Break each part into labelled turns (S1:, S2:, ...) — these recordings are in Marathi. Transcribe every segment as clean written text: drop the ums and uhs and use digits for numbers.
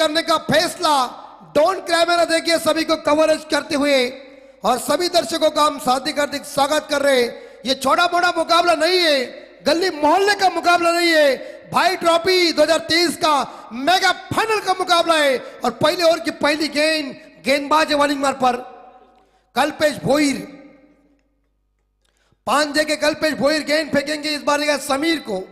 S1: करने का फैसला डॉन कैमरा देखिए सभी को कवरेज करते हुए और सभी दर्शकों का हम हार्दिक स्वागत कर रहे हैं। ये छोटा मोटा मुकाबला नहीं है, गली मोहल्ले का मुकाबला नहीं है, भाई ट्रॉफी 2023 का मेगा फाइनल का मुकाबला है। और पहले ओवर की पहली गेंदबाज वार्निंग मार पर कल्पेश भोईर, 5 जगह कल्पेश भोईर गेंद फेंकेंगे इस बार समीर को,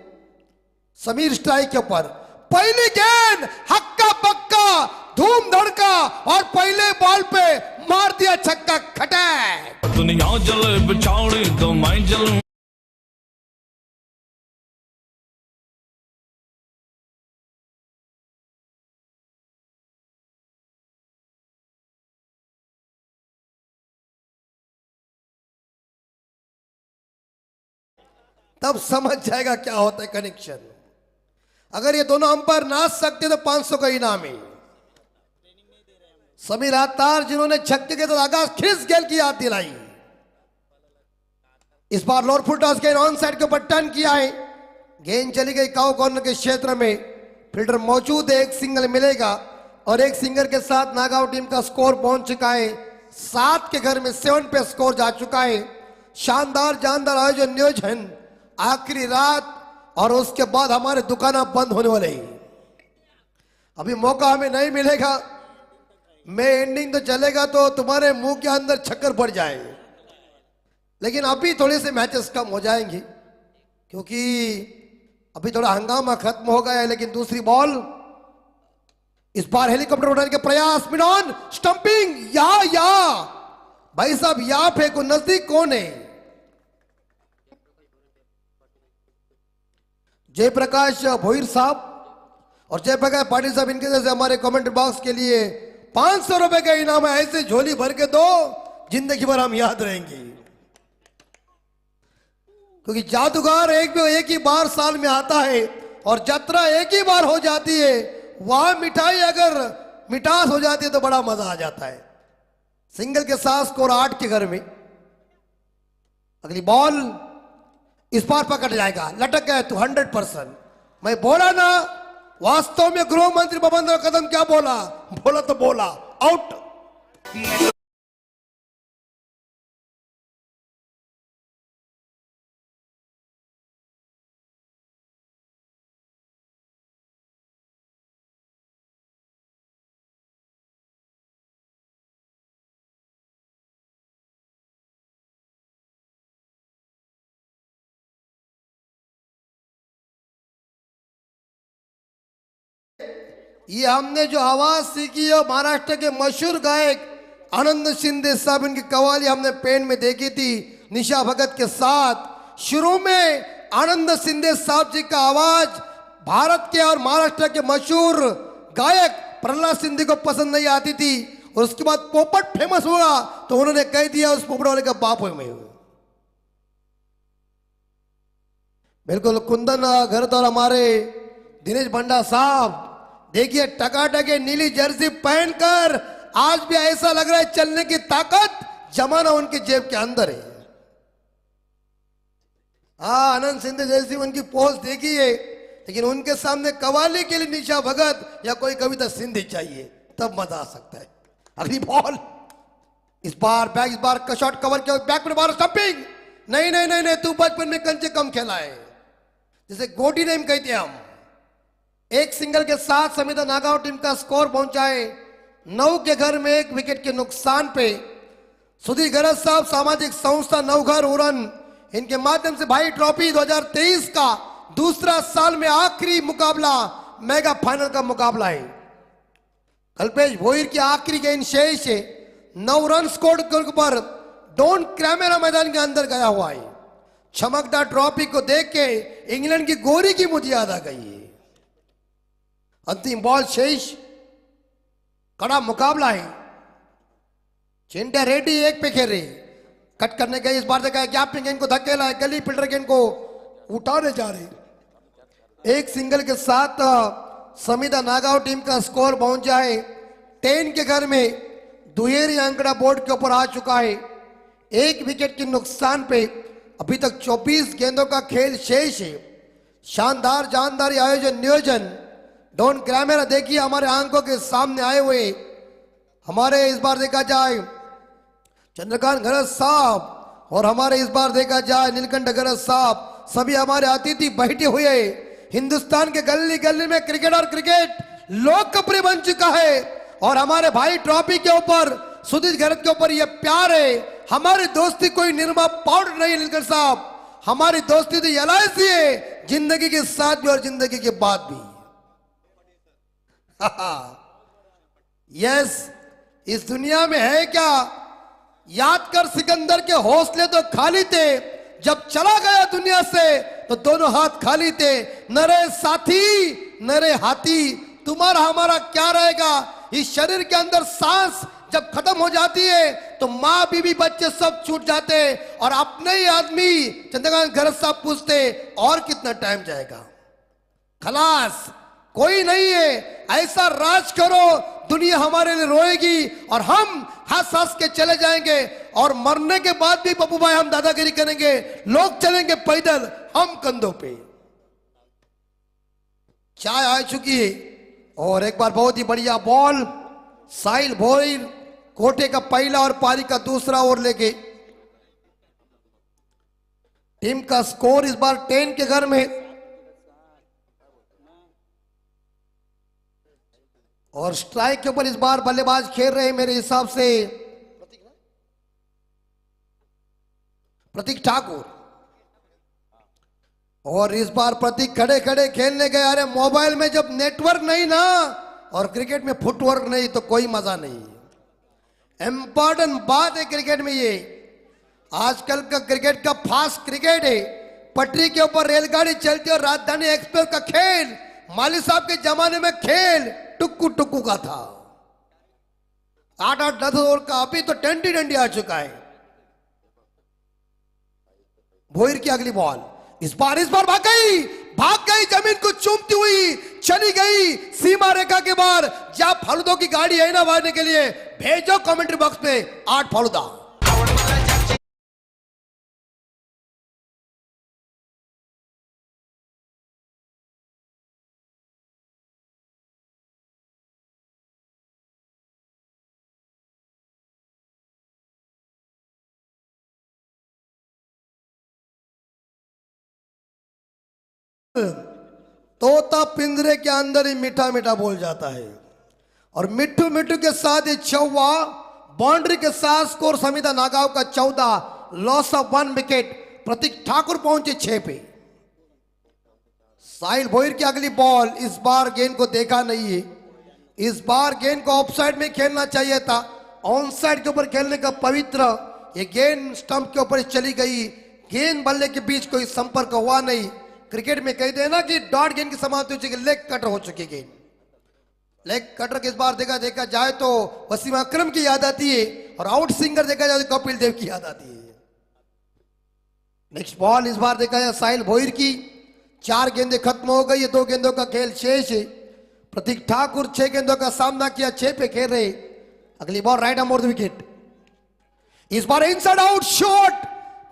S1: समीर स्ट्राइक के ऊपर। पहली गेंद हक्का पक्का धूम धड़का और पहले बॉल पे मार दिया छक्का खटैक।
S2: दुनिया जले बिछाड़ी तो मैं जलूं।
S1: तब समझ जाएगा क्या होता है कनेक्शन। अगर ये दोनों अंपायर नाच सकते तो 500 का इनाम है। समीर आतार जिन्होंने छक्के के साथ आगाज खिस गेल की याद दिलाई। इस बार लोअर फुट टॉस गेंद ऑन साइड के ऊपर टर्न किया है, गेंद चली गई काउ कॉर्नर के क्षेत्र में। फील्डर मौजूद है, एक सिंगल मिलेगा और एक सिंगल के साथ नागांव टीम का स्कोर पहुंच चुका है 7 के घर में 7 पे स्कोर जा चुका है। शानदार जानदार आयोजन नियोजन, आखिरी रात और उसके बाद हमारे दुकान बंद होने वाले हैं। अभी मौका हमें नहीं मिलेगा, मैं एंडिंग तो चलेगा तो तुम्हारे मुंह के अंदर चक्कर पड़ जाएंगे, लेकिन अभी थोड़े से मैचेस कम हो जाएंगे क्योंकि अभी थोड़ा हंगामा खत्म हो गया है। लेकिन दूसरी बॉल इस बार हेलीकॉप्टर उड़ाने के प्रयास, मिड ऑन स्टंपिंग, या भाई साहब या फेंको, नजदीक कौन है? जयप्रकाश भोईर साहब और जयप्रकाश पाटिल साहब, इनके जैसे हमारे कमेंट बॉक्स के लिए 500 रुपए का इनाम है। ऐसे झोली भर के दो, जिंदगी भर हम याद रहेंगे क्योंकि जादूगर एक ही बार साल में आता है और यात्रा एक ही बार हो जाती है। वहां मिठाई अगर मिठास हो जाती है तो बड़ा मजा आ जाता है। सिंगल के साथ स्कोर 8 के घर में। अगली बॉल इस बार पकड़ जाएगा, लटक गया तो 100%। मैं बोला ना, वास्तव में गृह मंत्री भूपेंद्र कदम क्या बोला तो बोला आउट। ये हमने जो आवाज सीखी है महाराष्ट्र के मशहूर गायक आनंद शिंदे साहब, इनकी कवाली हमने पेन में देखी थी निशा भगत के साथ। शुरू में आनंद शिंदे साहब जी का आवाज भारत के और महाराष्ट्र के मशहूर गायक प्रहलाद सिंधे को पसंद नहीं आती थी और उसके बाद पोपट फेमस हुआ तो उन्होंने कह दिया उस पोपट वाले का बाप हुए मैं। बिल्कुल कुंदन घरदौर हमारे दिनेश भंडा साहब, देखिए टकाटके नीली जर्सी पहनकर आज भी ऐसा लग रहा है चलने की ताकत जमाना उनके जेब के अंदर है। हाँ, आनंद सिंधे जैसी उनकी पोज देखी है, लेकिन उनके सामने कवाली के लिए निशा भगत या कोई कविता सिंधी चाहिए, तब मजा आ सकता है। अगली बॉल इस बार का शॉट कवर किया, बैक में बार स्टंपिंग। नहीं, तू बचपन में कंचे कम खेला है, जैसे गोटी नेम कहते हैं हम। एक सिंगल के साथ समिता नागांव टीम का स्कोर पहुंचाए 9 के घर में 1 विकेट के नुकसान पे। सुधीर गरज साहब, सामाजिक संस्था नवघर उड़न, इनके माध्यम से भाई ट्रॉफी 2023 का दूसरा साल में आखिरी मुकाबला मेगा फाइनल का मुकाबला है। कल्पेश भोईर की आखिरी गेंद शेष है, 9 रन स्कोर पर डॉन कैमरा मैदान के अंदर गया हुआ है। चमकदार ट्रॉफी को देख के इंग्लैंड की गोरी की मुझे याद आ गई है। अंतिम बॉल शेष, कड़ा मुकाबला है। चिंटा रेड्डी 1 पे खेल रही, कट करने गए, इस बार देखा गैप में गेंद को धकेला है, गली फील्डर गेंद को उठाने जा रहे। एक सिंगल के साथ समिता नागांव टीम का स्कोर पहुंचा है 10 के घर में। दुहेरी आंकड़ा बोर्ड के ऊपर आ चुका है। 1 विकेट के नुकसान पे अभी तक 24 गेंदों का खेल शेष है। शानदार जानदार आयोजन नियोजन डॉन कैमरा देखिए हमारे आंखों के सामने आए हुए हमारे इस बार देखा जाए चंद्रकांत गरज साहब और हमारे इस बार देखा जाए नीलकंठ गरज साहब, सभी हमारे अतिथि बैठे हुए। हिंदुस्तान के गली गली में क्रिकेट और क्रिकेट लोकप्रिय बन चुका है और हमारे भाई ट्रॉफी के ऊपर सुधीर गरज के ऊपर यह प्यार है। हमारी दोस्ती कोई निरमा पाउडर नहीं है नीलकंठ साहब, हमारी दोस्ती तो LIC है, जिंदगी के साथ भी और जिंदगी के बाद भी। यस, इस दुनिया में है क्या, याद कर सिकंदर के हौसले तो खाली थे, जब चला गया दुनिया से तो दोनों हाथ खाली थे। नरे साथी नरे हाथी, तुम्हारा हमारा क्या रहेगा। इस शरीर के अंदर सांस जब खत्म हो जाती है तो माँ बीवी बच्चे सब छूट जाते और अपने ही आदमी चंद्रकांत गरज साहब पूछते और कितना टाइम जाएगा। खलास कोई नहीं है, ऐसा राज करो दुनिया हमारे लिए रोएगी और हम हंस हंस के चले जाएंगे और मरने के बाद भी पप्पू भाई हम दादागिरी करेंगे, लोग चलेंगे पैदल, हम कंधों पे। चाय आ चुकी है और एक बार बहुत ही बढ़िया बॉल साहिल भोइर कोटे का पहला और पारी का दूसरा ओवर लेके टीम का स्कोर इस बार 10 के घर में और स्ट्राइक के ऊपर इस बार बल्लेबाज खेल रहे हैं मेरे हिसाब से प्रतीक ठाकुर। और इस बार प्रतीक खड़े खड़े खेलने गए। अरे मोबाइल में जब नेटवर्क नहीं ना और क्रिकेट में फुटवर्क नहीं तो कोई मजा नहीं। इंपॉर्टेंट बात है क्रिकेट में ये, आजकल का क्रिकेट का फास्ट क्रिकेट है, पटरी के ऊपर रेलगाड़ी चलती और राजधानी एक्सप्रेस का खेल माली साहब के जमाने में खेल टुक्कू टुक्कू का था। 8-8 10 ओवर का, अभी तो 20 आ चुका है। भोइर की अगली बॉल इस बार भाग गई जमीन को चूमती हुई चली गई सीमा रेखा के बाहर। जब फालूदों की गाड़ी है ना मारने के लिए भेजो कमेंट्री बॉक्स में 8 फालूदा। तोता पिंजरे के अंदर ही मीठा मीठा बोल जाता है और मिट्टू मिट्टू के साथ ये 14 बाउंड्री के साथ स्कोर समिता नागांव का 14, लॉस ऑफ 1 विकेट। प्रतीक ठाकुर पहुंचे 6 पे। साहिल भोइर की अगली बॉल, इस बार गेंद को देखा नहीं है, इस बार गेंद को ऑफ साइड में खेलना चाहिए था, ऑन साइड के ऊपर खेलने का पवित्र। ये गेंद स्टंप के ऊपर चली गई, गेंद बल्ले के बीच कोई संपर्क हुआ नहीं। क्रिकेट में कहते हैं ना कि डॉट गेंद की समाप्ति हो चुकी, लेग कटर हो चुकी गेंद। लेग कटर किस बार देखा जाए तो वसीम अकरम की याद आती है और आउट सिंगर देखा जाए तो कपिल देव की याद आती है। नेक्स्ट बॉल इस बार देखा जाए साहिल भोइर की। 4 गेंदें खत्म हो गई, 2 गेंदों का खेल शेष है। प्रतीक ठाकुर 6 गेंदों का सामना किया, 6 पे खेल रहे। अगली ball right arm over the wicket, इस बार इनसाइड आउट शॉट,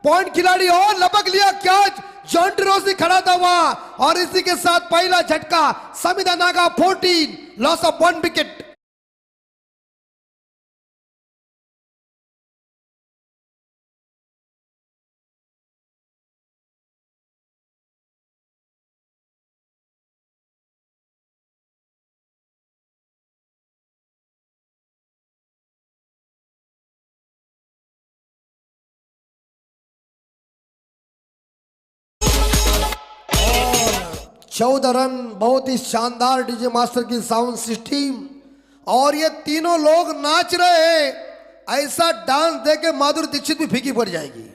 S1: पॉइंट खिलाड़ी और लपक लिया कैच। जॉन्टी रोसी खड़ा था वहां और इसी के साथ पहला झटका। Samita Naga 14, loss of 1 wicket. चौदह रन, बहुत ही शानदार डीजे मास्टर की साउंड सिस्टम और ये तीनों लोग नाच रहे हैं। ऐसा डांस देके माधुरी दीक्षित भी फीकी पड़ जाएगी।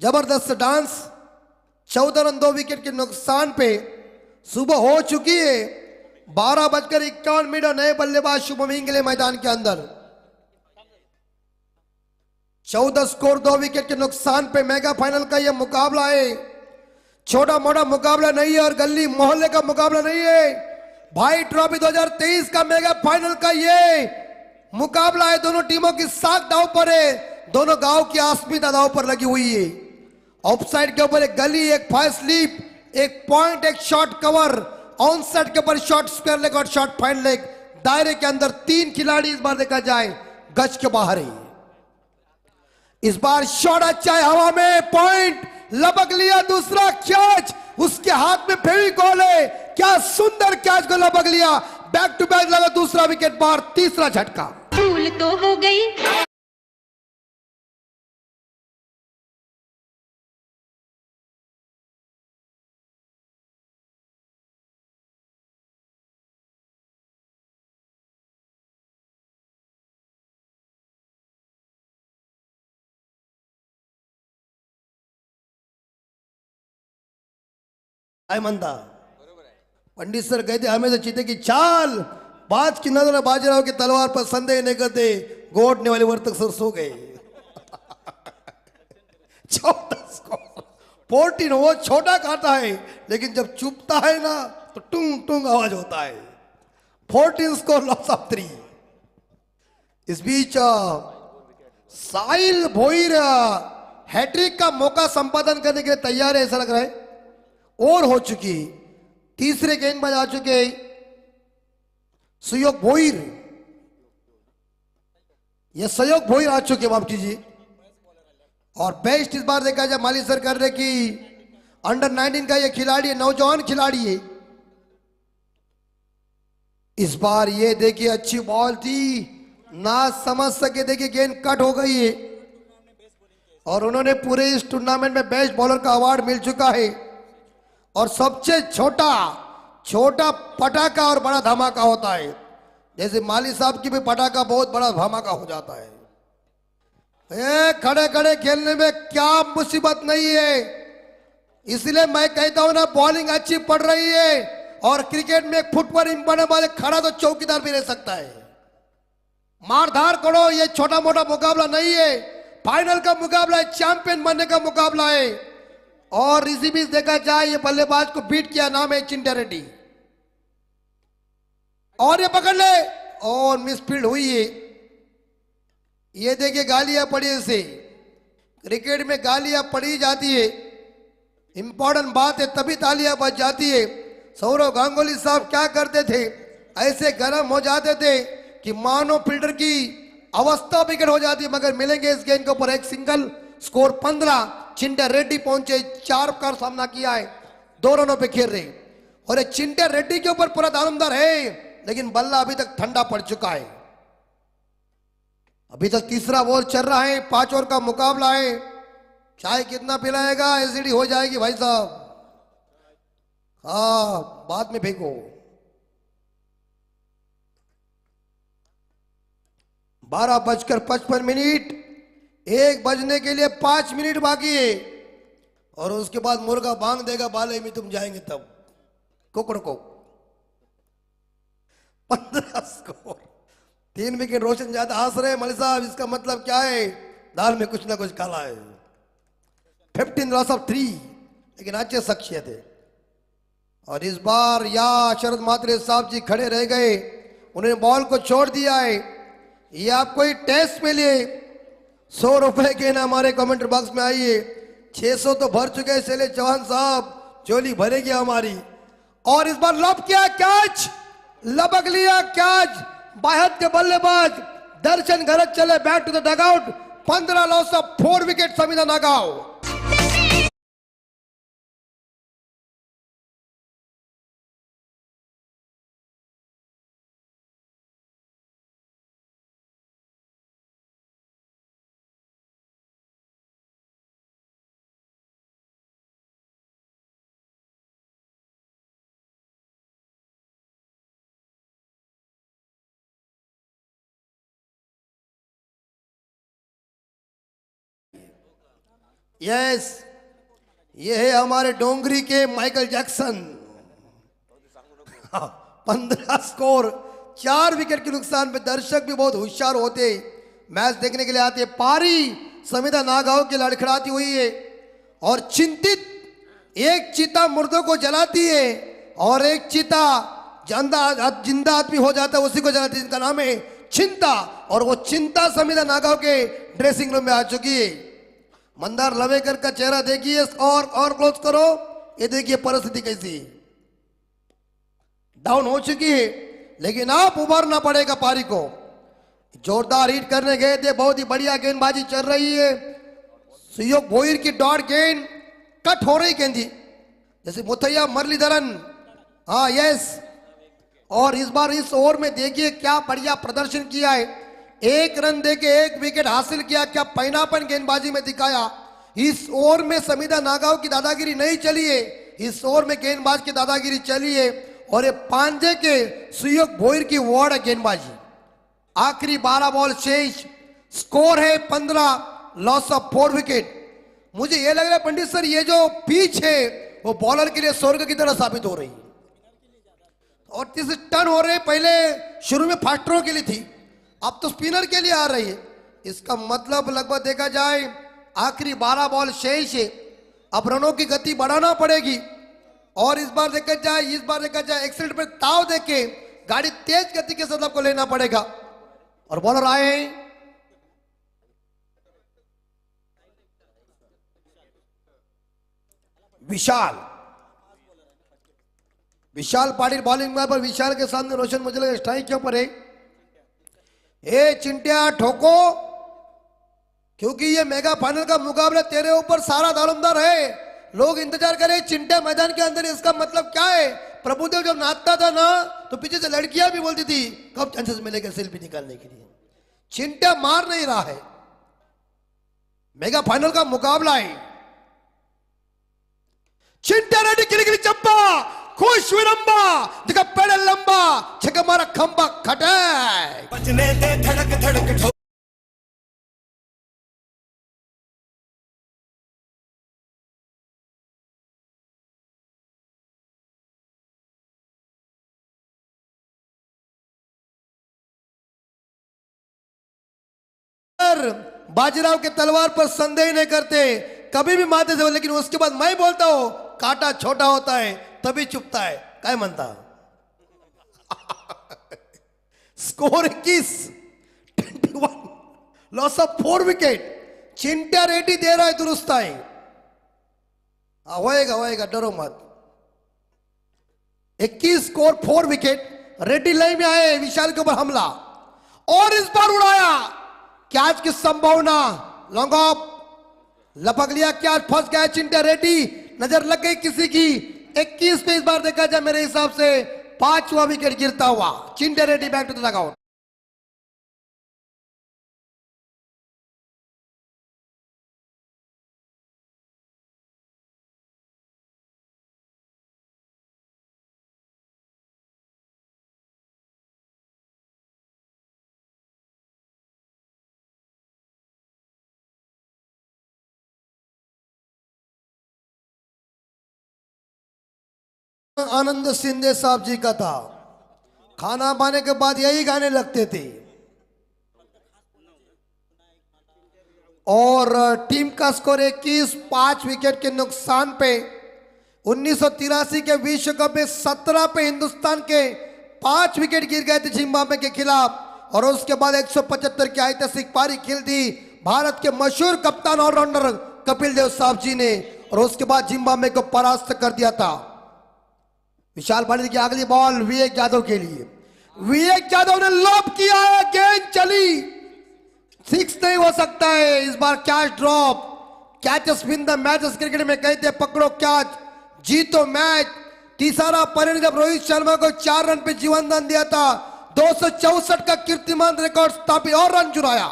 S1: जबरदस्त डांस। 14 रन 2 विकेट के नुकसान पे सुबह हो चुकी है। 12:51 नए बल्लेबाज शुभम इंगले मैदान के अंदर। 14 स्कोर 2 विकेट के नुकसान पे मेगा फाइनल का यह मुकाबला है। छोटा मोटा मुकाबला नहीं है और गली मोहल्ले का मुकाबला नहीं है भाई। ट्रॉफी 2023 का मेगा फाइनल का ये मुकाबला है। दोनों टीमों की साख दांव पर है, दोनों गांव की अस्मिता दांव पर लगी हुई है। ऑफ साइड के ऊपर एक गली, एक फास्ट स्लीप, एक पॉइंट, एक शॉट कवर ऑन सेट के ऊपर शॉट स्क्वायर लेग और शॉट फाइन लेग, दायरे के अंदर 3 खिलाड़ी इस बार देखा जाए गज के बाहर ही। इस बार शॉट अच्छा है, हवा में पॉइंट, लपक लिया दूसरा कैच, उसके हाथ में फेविकॉल है, क्या सुंदर कैच को लपक लिया, बैक टू बैक लगा दूसरा विकेट बार, तीसरा झटका।
S3: भूल तो हो गई।
S1: काय म्हणता पंडित सर कहते हमें तो चीते की चाल, बाज की नजर बाजीराव की तलवार पर संदेह नहीं करते, गोटने वाले वर्तक सर सो गए। 14 स्कोर, 14, वो छोटा खाता है लेकिन जब चुपता है ना तो टुंग टुंग आवाज होता है। 14 स्कोर, लॉस ऑफ 3। इस बीच साहिल भोईर हैट्रिक का मौका संपादन करने के लिए तैयार है, ऐसा लग रहा है, और हो चुकी। तीसरे गेंदबाज आ चुके सुयोग भोईर, ये सहयोग भोईर आ चुके, माफ कीजिए। और बेस्ट इस बार देखा जाए माली सर कर रहे कि अंडर 19 का ये खिलाड़ी है, नौजवान खिलाड़ी है। इस बार ये देखिए अच्छी बॉल थी, ना समझ सके, देखिए गेंद कट हो गई है और उन्होंने पूरे इस टूर्नामेंट में बेस्ट बॉलर का अवार्ड मिल चुका है। और सबसे छोटा पटाखा और बड़ा धमाका होता है, जैसे माली साहब की भी पटाखा बहुत बड़ा धमाका हो जाता है। खड़े खड़े खेलने में क्या मुसीबत नहीं है, इसलिए मैं कहता हूं ना, बॉलिंग अच्छी पड़ रही है और क्रिकेट में एक फुट पर इंपॉर्टेंट वाले खड़ा तो चौकीदार भी रह सकता है। मारधार करो, ये छोटा मोटा मुकाबला नहीं है, फाइनल का मुकाबला है, चैंपियन बनने का मुकाबला है। और इसी बीच देखा जाए ये बल्लेबाज को बीट किया, नाम है चिंटा रेड्डी, और ये पकड़ ले, और मिसफील्ड हुई है। ये देखिए गालियां पड़ी इसे, क्रिकेट में गालियां पड़ी जाती है, इंपॉर्टेंट बात है तभी तालियां बज जाती है। सौरव गांगुली साहब क्या करते थे, ऐसे गर्म हो जाते थे कि मानो फील्डर की अवस्था बिगड़ हो जाती है। मगर मिलेंगे इस गेंद के ऊपर एक सिंगल, स्कोर 15। चिंटा रेड्डी पहुंचे, 4 का सामना किया है, 2 रनों पे खेल रहे, और चिंटा रेड्डी के ऊपर पूरा दारोमदार है, लेकिन बल्ला अभी तक ठंडा पड़ चुका है। अभी तक तीसरा बॉल चल रहा है, 5 ओवर का मुकाबला है। चाय कितना पिलाएगा, एसिडी हो जाएगी भाई साहब, हाँ बाद में फेंको। 12:55, 1 बजने के लिए 5 मिनट बाकी है, और उसके बाद मुर्गा बांग देगा बाले में, तुम जाएंगे तब कुकड़ को। 15 स्कोर, 3 विकेट। रोशन ज्यादा हंस रहे मलिक साहब, इसका मतलब क्या है, दाल में कुछ ना कुछ काला है। 15 लॉस ऑफ 3, लेकिन अच्छे शख्सियत है। और इस बार या शरद मात्रे साहब जी खड़े रह गए, उन्होंने बॉल को छोड़ दिया है। ये आपको ही टेस्ट में लिए 100 रुपए के ना हमारे कमेंट बॉक्स में आइए। 600 तो भर चुके हैं शैलेश चौहान साहब, चोली भरेगी हमारी। और इस बार लब किया कैच, लपक लिया कैच, बाहर के बल्लेबाज दर्शन गरज चले back to the dugout. 15 loss of 4 wicket, Samida Nagav. Yes, ये है हमारे डोंगरी के माइकल जैक्सन। 15 स्कोर, 4 विकेट के नुकसान पे। दर्शक भी बहुत होशियार होते, मैच देखने के लिए आते। पारी समीदा नागांव की लड़खड़ाती हुई है, और चिंतित एक चीता मुर्दों को जलाती है और एक चीता जिंदा आदमी हो जाता है, उसी को जलाती है, जिनका नाम है चिंता। और वो चिंता समीदा नागांव के ड्रेसिंग रूम में आ चुकी है। मंदार लवेकर का चेहरा देखिए, और क्लोज करो, ये देखिए परिस्थिति कैसी। डाउन हो चुकी है, लेकिन अब उभरना पड़ेगा पारी को। जोरदार हिट करने गए थे, बहुत ही बढ़िया गेंदबाजी चल रही है। सुयोग भोईर की डॉट गेंद कट हो रही गेंदी, जैसे मुथैया मुरलीधरन, हाँ यस। और इस बार इस ओवर में देखिए क्या बढ़िया प्रदर्शन किया है, 1 रन देके 1 विकेट हासिल किया, क्या पैनापन गेंदबाजी में दिखाया। इस ओवर में समीदा नागांव की दादागिरी नहीं चली है, इस ओवर में गेंदबाज की दादागिरी चली है। और ये पांजे के सुयोग भोईर की वार्ड है गेंदबाजी। आखिरी 12 बॉल शेष, स्कोर है 15, लॉस ऑफ 4 विकेट। मुझे ये लग रहा है पंडित सर, ये जो पिच है वो बॉलर के लिए स्वर्ग की तरह साबित हो रही है। और जिस टर्न हो रहे, पहले शुरू में फास्टरों के लिए थी, अब तो स्पिनर के लिए आ रही है। इसका मतलब लगभग देखा जाए आखिरी 12 बॉल शेष है, अब रनों की गति बढ़ाना पड़ेगी। और इस बार देखा जाए एक्सीडेंट पे ताव देके गाड़ी तेज गति के साथ आपको लेना पड़ेगा। और बॉलर आए हैं विशाल पाटिल बॉलिंग में, पर विशाल के सामने रोशन मुझे लगा स्ट्राइक के ऊपर है। ए चिंटिया ठोको, क्योंकि ये मेगा फाइनल का मुकाबला तेरे ऊपर सारा दारोमदार है। लोग इंतजार करें चिंटिया मैदान के अंदर, इसका मतलब क्या है। प्रभुदेव जब नाचता था ना तो पीछे से लड़कियां भी बोलती थी कब चांसेस मिलेगा सेल्फी निकालने के लिए। चिंटिया मार नहीं रहा है, मेगा फाइनल का मुकाबला है। चिंटिया रेड्डी गिली चंपा, खुश विरंबा, दिखा पेड़ लंबा, छक्का मारा खंबा खटाक, बचने दे धड़क धड़क। बाजीराव के तलवार पर संदेह नहीं करते, कभी भी मारते थे, लेकिन उसके बाद मैं बोलता हूं कांटा छोटा होता है तभी चुपता है, क्या मनता। Score 21, 21, loss of 4 wicket. Chintiya Reddy दे रहा है दुरुस्त है, होएगा डरो मत। 21 स्कोर 4 विकेट। रेड्डी लाइन में आए, विशाल के ऊपर हमला और इस बार उड़ाया कैच की संभावना, लॉन्ग ऑफ, लपक लिया कैच, फंस गया चिंटिया रेड्डी, नजर लग गई किसी की। 21 पे इस बार देखा जाए मेरे हिसाब से 5वां विकेट गिरता हुआ। Chintiya Reddy back to the dugout. Anand Sindhe साहब जी का था, खाना पाने के बाद यही गाने लगते थे। और टीम का स्कोर 21, 5 विकेट के नुकसान पे। 1983 के विश्व कप में 17 पे हिंदुस्तान के 5 विकेट गिर गए थे जिम्बाब्वे के खिलाफ, और उसके बाद 175 की ऐतिहासिक पारी खेल दी भारत के मशहूर कप्तान ऑलराउंडर कपिल देव साहब जी ने, और उसके बाद जिम्बाब्वे को परास्त कर दिया था। विशाल पाटिल की अगली बॉल विवेक यादव के लिए, विवेक यादव ने लॉब किया है, गेंद चली, 6 नहीं हो सकता है इस बार। Catch drop, catches win the matches cricket में कहते पकड़ो कैच जीतो मैच। तीसरा परिणय जब रोहित शर्मा को 4 रन पे जीवन दान दिया था, 264 का कीर्तिमान रिकॉर्ड स्थापित और रन चुराया,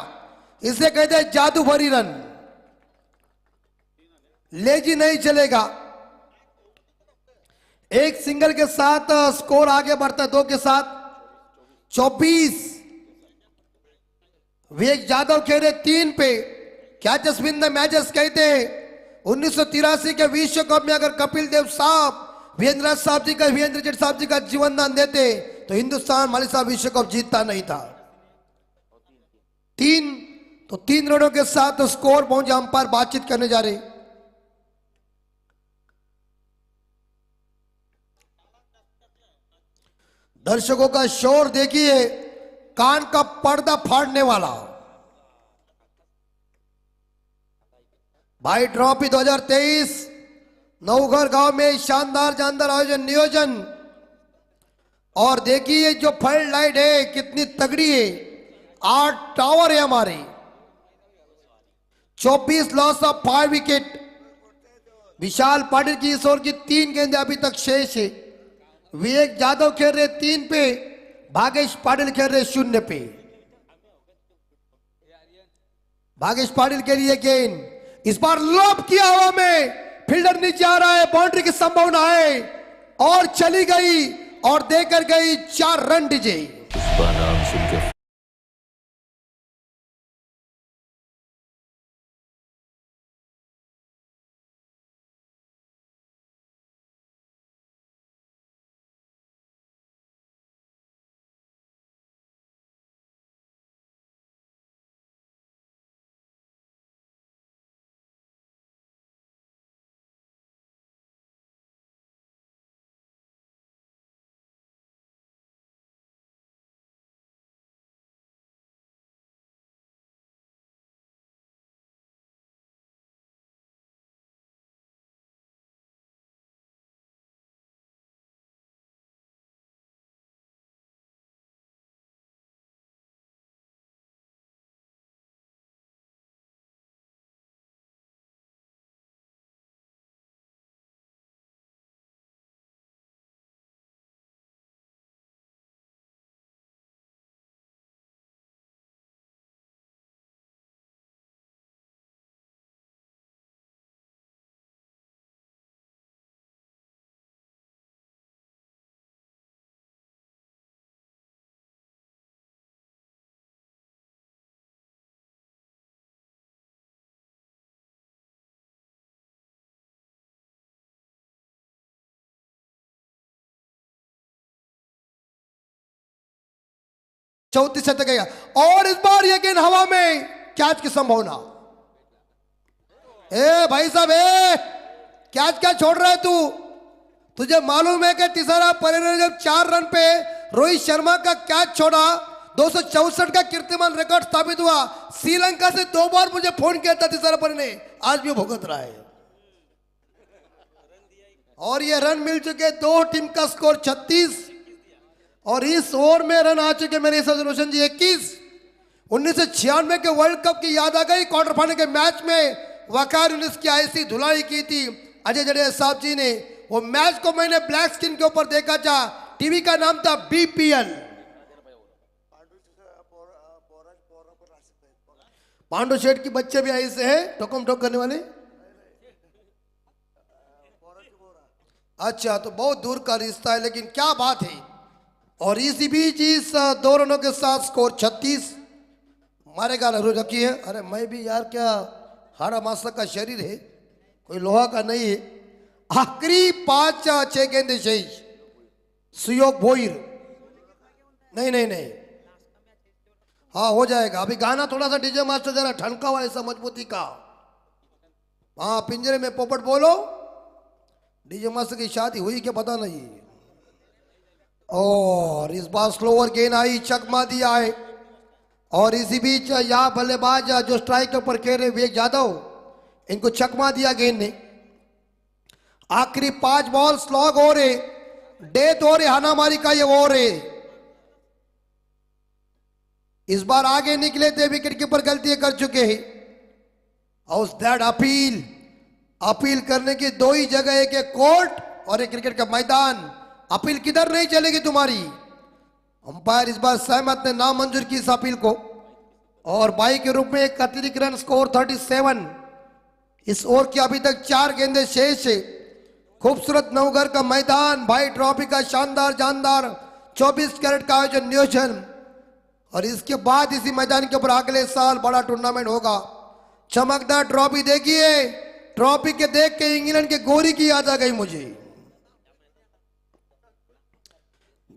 S1: इसे कहते हैं जादू भरी रन। लेजी नहीं चलेगा, एक सिंगल के साथ स्कोर आगे बढ़ता है, 2 के साथ 24। विवेक यादव खेले 3 पे, कैचेस विन द मैचेस कहते हैं। 1983 के विश्व कप में अगर कपिल देव साहब, वीरेंद्र जेट साहब जी का जीवन दान देते तो हिंदुस्तान माली साहब विश्व कप जीतता नहीं था। 3 रनों के साथ स्कोर पहुंचे, अंपायर बातचीत करने जा रहे। दर्शकों का शोर देखिए, कान का पर्दा फाड़ने वाला। भाई ट्रॉफी 2023 नवघर गांव में शानदार जानदार आयोजन नियोजन और देखिए जो फ्लड लाइट है कितनी तगड़ी है, 8 टावर है हमारे, 24 लॉस ऑफ 5 विकेट। विशाल पाटिल की इस ओवर की 3 गेंदें अभी तक शेष है। विवेक यादव खेल रहे 3 पे, भागेश पाटिल खेल रहे 0 पे। भागेश पाटिल के लिए गेंद इस बार लॉब किया हवा में, फील्डर नीचे आ रहा है, बाउंड्री की संभावना है और चली गई और देकर गई 4 रन डीजे।
S2: पुष्पा नाम सुन के
S1: चौथी शतक गया और इस बार ये गेंद हवा में, कैच की संभावना। ए भाई साहब, कैच क्या छोड़ रहा है तू? तुझे मालूम है कि तीसरा परेर जब 4 रन पे रोहित शर्मा का कैच छोड़ा, 264 का कीर्तिमान रिकॉर्ड स्थापित हुआ। श्रीलंका से 2 बार मुझे फोन किया था तीसरा पर ने, आज भी भुगत रहा है। और ये रन मिल चुके, 2 टीम का स्कोर 36 और इस ओवर में रन आ चुके मेरे रोशन जी 21। 1996 के वर्ल्ड कप की याद आ गई। क्वार्टर फाइनल के मैच में वकार यूनिस की ऐसी धुलाई की थी अजय जडेजा साहब जी ने। वो मैच को मैंने ब्लैक स्क्रीन के ऊपर देखा था, टीवी का नाम था बीपीएल। पांडु शेठ की बच्चे भी ऐसे हैं ठोकम ठोक करने वाले। अच्छा, तो बहुत दूर का रिश्ता है, लेकिन क्या बात है। और इसी बीच इस 2 रनों के साथ स्कोर 36। मारेगा लहरू रखी है। अरे मैं भी यार, क्या हाड़ा मासा का शरीर है, कोई लोहा का नहीं है। आखिरी 5-6 गेंदे शेष। सुयोग भोईर, नहीं, हाँ हो जाएगा। अभी गाना थोड़ा सा डीजे मास्टर जरा ठनका हुआ ऐसा मजबूती का। हाँ, पिंजरे में पोपट बोलो। डीजे मास्टर की शादी हुई क्या पता नहीं। और इस बार स्लोअर गेंद आई, चकमा दिया है। और इसी बीच यहाँ बल्लेबाज जो स्ट्राइक के ऊपर खेल रहे विवेक यादव, इनको चकमा दिया गेंद ने। आखिरी 5 बॉल स्लॉग हो रहे, डेथ हो रहे, हानामारी का ये हो रहे। इस बार आगे निकले थे, विकेट कीपर गलतियां कर चुके हैं। हाउस दैट अपील करने की 2 ही जगह है, एक कोर्ट और एक क्रिकेट का मैदान। अपील किधर नहीं चलेगी तुम्हारी। अंपायर इस बार सहमत ने नामंजूर की इस अपील को। और बाई के रूप में एक अतिरिक्त रन, स्कोर 37। इस ओवर की अभी तक 4 गेंदें शेष है। खूबसूरत नवघर का मैदान, भाई ट्रॉफी का शानदार जानदार 24 कैरेट का आयोजन नियोजन। और इसके बाद इसी मैदान के ऊपर अगले साल बड़ा टूर्नामेंट होगा। चमकदार ट्रॉफी देखिए, ट्रॉफी के देख के इंग्लैंड के गोरी की याद आ गई मुझे।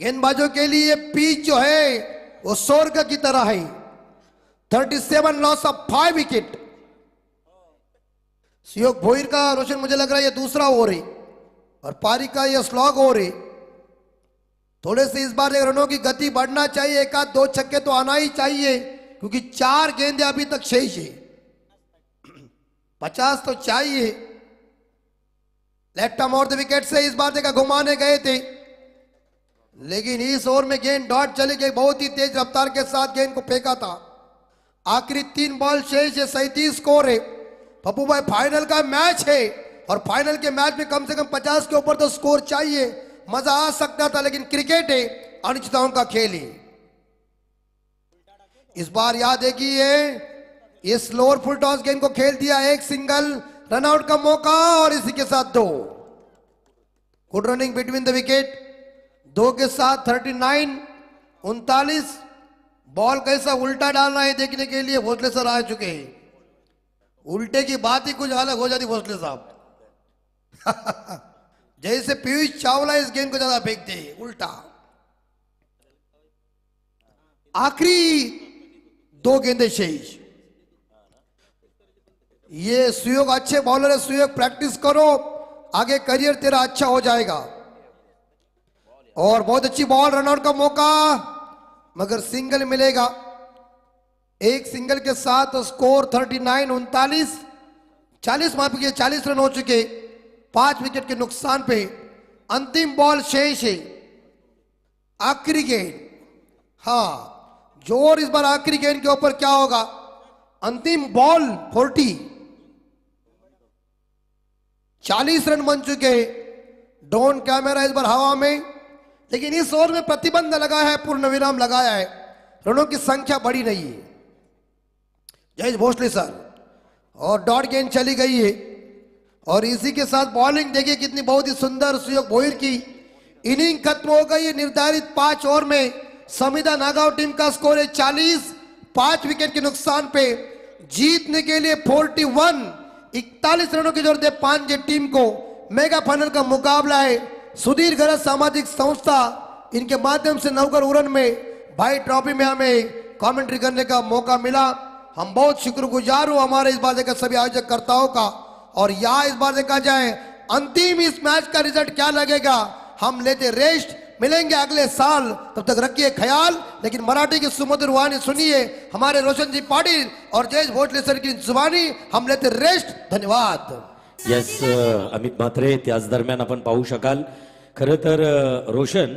S1: गेंदबाजों के लिए पिच जो है वो स्वर्ग की तरह है। 37 लॉस ऑफ 5 विकेट। सुयोग भोईर का रोशन मुझे लग रहा है ये दूसरा ओवर है और पारी का ये स्लॉग ओवर है। थोड़े से इस बार रनों की गति बढ़ना चाहिए, 1-2 छक्के तो आना ही चाहिए, क्योंकि 4 गेंदें अभी तक शेष है। 50 तो चाहिए। लेफ्ट आर्म और द विकेट से इस बार देखा घुमाने गए थे, लेकिन इस ओवर में गेंद डॉट चली गई, बहुत ही तेज रफ्तार के साथ गेंद को फेंका था। आखिरी 3 बॉल शेष है, 37 स्कोर है। पप्पू भाई फाइनल का मैच है और फाइनल के मैच में कम से कम 50 के ऊपर तो स्कोर चाहिए, मजा आ सकता था, लेकिन क्रिकेट है, अनिश्चितताओं का खेल है। इस बार याद है कि ये स्लोअर फुल टॉस गेंद को खेल दिया, एक सिंगल रनआउट का मौका और इसी के साथ 2। Good running between the wicket, 2 के साथ 39 39। बॉल कैसा उल्टा डालना है देखने के लिए भोसले सर आ चुके हैं। उल्टे की बात ही कुछ अलग हो जाती भोसले साहब। जैसे पीयूष चावला इस गेंद को ज्यादा फेंकते हैं उल्टा। आखिरी 2 गेंदें शेष। ये सुयोग अच्छे बॉलर है, सुयोग प्रैक्टिस करो, आगे करियर तेरा अच्छा हो जाएगा। और बहुत अच्छी बॉल, रनआउट का मौका, मगर सिंगल मिलेगा। एक सिंगल के साथ स्कोर 39 39 40 माफ किए 40 रन हो चुके, 5 विकेट के नुकसान पे। अंतिम बॉल शेष है, आखिरी गेंद। हाँ, जोर इस बार आखिरी गेंद के ऊपर क्या होगा। अंतिम बॉल 40 रन बन चुके। ड्रोन कैमरा इस बार हवा में, लेकिन इस ओवर में प्रतिबंध लगा है, पूर्ण विराम लगाया है, रनों की संख्या बड़ी नहीं है। जय भोसले सर, और डॉट गेंद चली गई है। और इसी के साथ बॉलिंग देखिए कितनी बहुत ही सुंदर सुयोग भोईर की। इनिंग खत्म हो गई है। निर्धारित 5 ओवर में संविदा नागांव टीम का स्कोर है 40, 5 विकेट के नुकसान पे। जीतने के लिए 41 रनों की जरूरत है पांजे टीम को। मेगा फाइनल का मुकाबला है। सुधीर गरज सामाजिक संस्था, इनके माध्यम से नवगर उड़न में भाई ट्रॉफी में हमें कमेंट्री करने का मौका मिला। हम बहुत शुक्रगुजार हूं हमारे इस बार के सभी आयोजक कर्ताओं का। और यहाँ इस बार देखा जाए अंतिम इस मैच का रिजल्ट क्या लगेगा। हम लेते रेस्ट, मिलेंगे अगले साल, तब तक रखिए ख्याल। लेकिन मराठी की सुमधुर वाणी सुनिए हमारे रोशन जी पाटिल और जयेश भोसले सर की जुबानी। हम लेते रेस्ट, धन्यवाद।
S3: यस अमित म्हात्रे, त्याच दरम्यान आपण पाहू शकाल खरं तर रोशन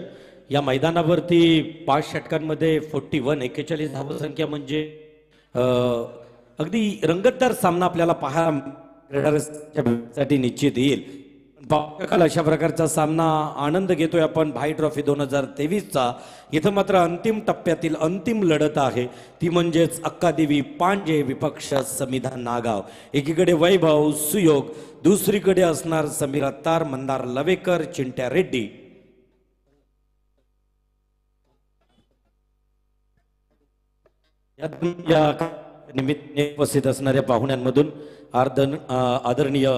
S3: या मैदानावरती 5 षटकांमध्ये 41 धावसंख्या म्हणजे अगदी रंगतदार सामना आपल्याला पाहायसाठी निश्चित येईल। पाहू शकाल अशा प्रकारचा सामना आनंद घेतोय आपण भाई ट्रॉफी 2023चा। इथं मात्र अंतिम टप्प्यातील अंतिम लढत आहे, ती म्हणजेच अक्कादेवी पांजे विपक्ष समिधा नागाव। एकीकडे वैभव सुयोग, दुसरीकडे असणार समीर अत्तार, मंदार लवेकर, चिंट्या रेड्डी। या निमित्ताने उपस्थित असणाऱ्या पाहुण्यांमधून आदरणीय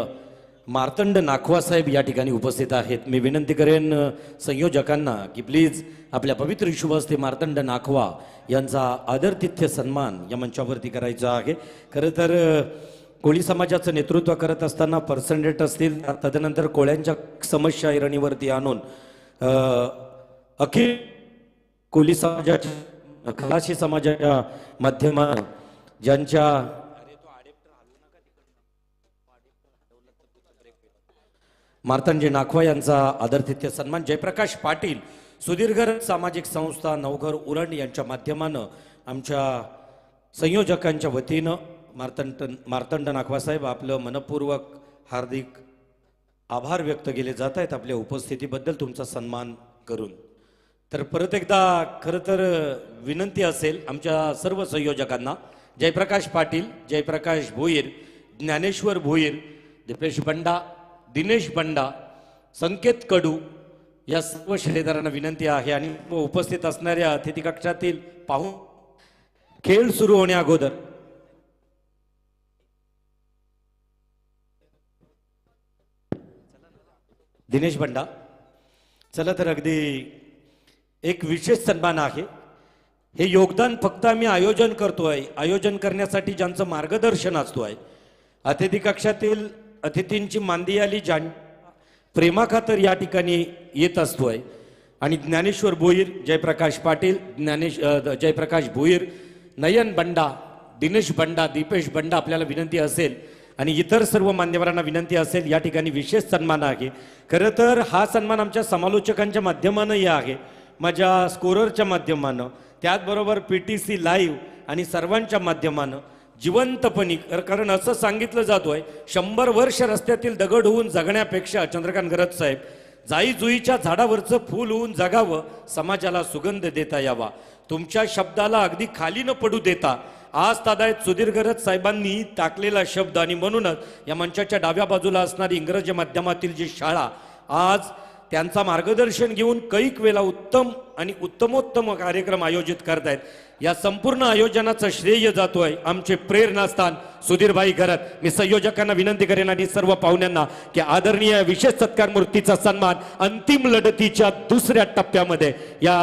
S3: मार्तंड नाखवा साहेब या ठिकाणी उपस्थित आहेत। मी विनंती करेन संयोजकांना की प्लीज आपल्या पवित्र शुभ हस्ते मार्तंड नाखवा यांचा आदरातिथ्य सन्मान या मंचावरती करायचा आहे। खरं तर कोळी समाजाचं नेतृत्व करत असताना पर्सेंटेज असतील, तदनंतर कोळ्यांच्या समस्या ऐरणीवरती आणून अखिल कोळी समाजाच्या खलाशी समाजाच्या माध्यमातून ज्यांच्या मार्तंडजी नाखवा यांचा आदरातिथ्य सन्मान जयप्रकाश पाटील सुदीर्घ सामाजिक संस्था नवघर उरण यांच्या माध्यमानं आमच्या संयोजकांच्या वतीनं मार्तंड नाखवा साहेब आपलं मनपूर्वक हार्दिक आभार व्यक्त केले जात आहेत आपल्या उपस्थितीबद्दल, तुमचा सन्मान करून। तर परत एकदा खरं तर विनंती असेल आमच्या सर्व संयोजकांना, जयप्रकाश पाटील, जयप्रकाश भोईर, ज्ञानेश्वर भोईर, दीपेश बंडा, दिनेश बंडा, संकेत कडू या सर्व श्रेयदारांना विनंती आहे आणि उपस्थित असणाऱ्या अतिथी कक्षातील पाहून खेळ सुरू होण्या अगोदर दिनेश बंडा, चला तर अगदी एक विशेष सन्मान आहे। हे योगदान फक्त आम्ही आयोजन करतोय, आयोजन करण्यासाठी ज्यांचं मार्गदर्शन असतोय, अतिथी कक्षातील अतिथींची मांदी आली ज्या प्रेमाखातर या ठिकाणी येत असतोय। आणि ज्ञानेश्वर भोईर, जयप्रकाश पाटील, जयप्रकाश भोईर, नयन बंडा, दिनेश बंडा, दीपेश बंडा आपल्याला विनंती असेल आणि इतर सर्व मान्यवरांना विनंती असेल, या ठिकाणी विशेष सन्मान आहे। खरं तर हा सन्मान आमच्या समालोचकांच्या माध्यमानंही आहे, माझ्या स्कोररच्या माध्यमानं, त्याचबरोबर PTC लाईव्ह आणि सर्वांच्या माध्यमानं जिवंतपणी, कारण असं सांगितलं जातोय 100 वर्ष रस्त्यातील दगड होऊन जगण्यापेक्षा चंद्रकांत गरज साहेब जाई जुईच्या झाडावरचं फूल होऊन जगावं, समाजाला सुगंध देता यावा. तुमच्या शब्दाला अगदी खाली न पडू देता आज तादायत सुधीर गरज साहेबांनी टाकलेला शब्द, आणि म्हणूनच या मंचाच्या डाव्या बाजूला असणारी इंग्रजी माध्यमातील जी शाळा आज त्यांचा मार्गदर्शन घेऊन कैक वेळा उत्तम आणि उत्तमोत्तम कार्यक्रम आयोजित करतायत. या संपूर्ण आयोजनाचं श्रेय जातोय आमचे प्रेरणास्थान सुधीरभाई घरत. मी संयोजकांना विनंती करेन आणि सर्व पाहुण्यांना की आदरणीय विशेष सत्कार मूर्तीचा सन्मान अंतिम लढतीच्या दुसऱ्या टप्प्यामध्ये या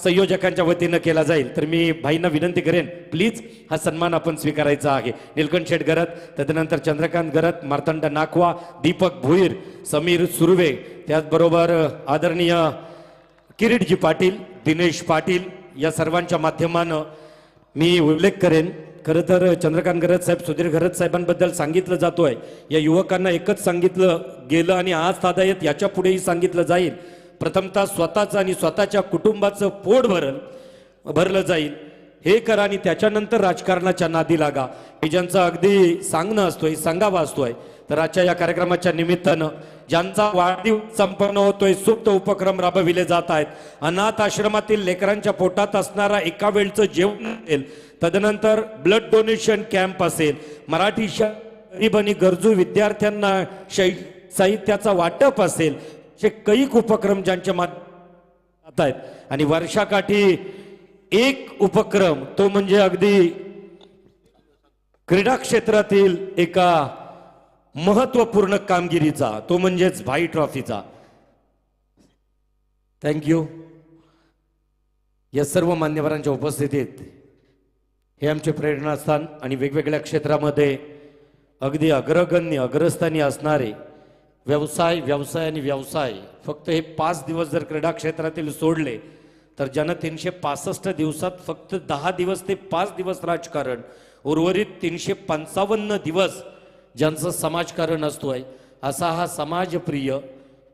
S3: संयोजकांच्या वतीनं केला जाईल. तर मी भाईंना विनंती करेन, प्लीज हा सन्मान आपण स्वीकारायचा आहे. निलकंठ शेठ घरत, त्यानंतर चंद्रकांत घरत, मार्तंड नाखवा, दीपक भोईर, समीर सुर्वे, त्याचबरोबर आदरणीय किरीटजी पाटील, दिनेश पाटील, या सर्वांच्या माध्यमानं मी उल्लेख करेन. खरं तर चंद्रकांत गरज साहेब, सुधीर गरज साहेबांबद्दल सांगितलं जातोय, या युवकांना एकच सांगितलं गेलं आणि आज तादायत याच्या पुढेही सांगितलं जाईल. प्रथमतः स्वतःचं आणि स्वतःच्या कुटुंबाचं पोट भरलं जाईल हे करा आणि त्याच्यानंतर राजकारणाच्या नादी लागा, हे ज्यांचं अगदी सांगणं असतोय, सांगावा असतोय. तर आजच्या या कार्यक्रमाच्या निमित्तानं ज्यांचा वाढदिवस संपन्न होतोय, सुप्त उपक्रम राबविले जात आहेत. अनाथ आश्रमातील लेकरांच्या पोटात असणारा एका वेळचं जेवण असेल, तदनंतर ब्लड डोनेशन कॅम्प असेल, मराठी गरीब आणि गरजू विद्यार्थ्यांना साहित्याचा वाटप असेल, असे कैक उपक्रम ज्यांच्या माध्यमात आहेत. आणि वर्षाकाठी एक उपक्रम, तो म्हणजे अगदी क्रीडा क्षेत्रातील एका महत्वपूर्ण कामगिरीचा, तो म्हणजेच भाई ट्रॉफीचा. थँक्यू. या सर्व मान्यवरांच्या उपस्थितीत हे आमचे प्रेरणास्थान आणि वेगवेगळ्या क्षेत्रामध्ये अगदी अग्रगण्य अग्रस्थानी असणारे व्यवसाय आणि व्यवसाय, फक्त हे 5 दिवस जर क्रीडा क्षेत्रातील सोडले तर ज्यानं 365 दिवसात फक्त 10 दिवस ते 5 दिवस राजकारण, उर्वरित 355 दिवस ज्यांचं समाजकारण असतोय, असा हा समाजप्रिय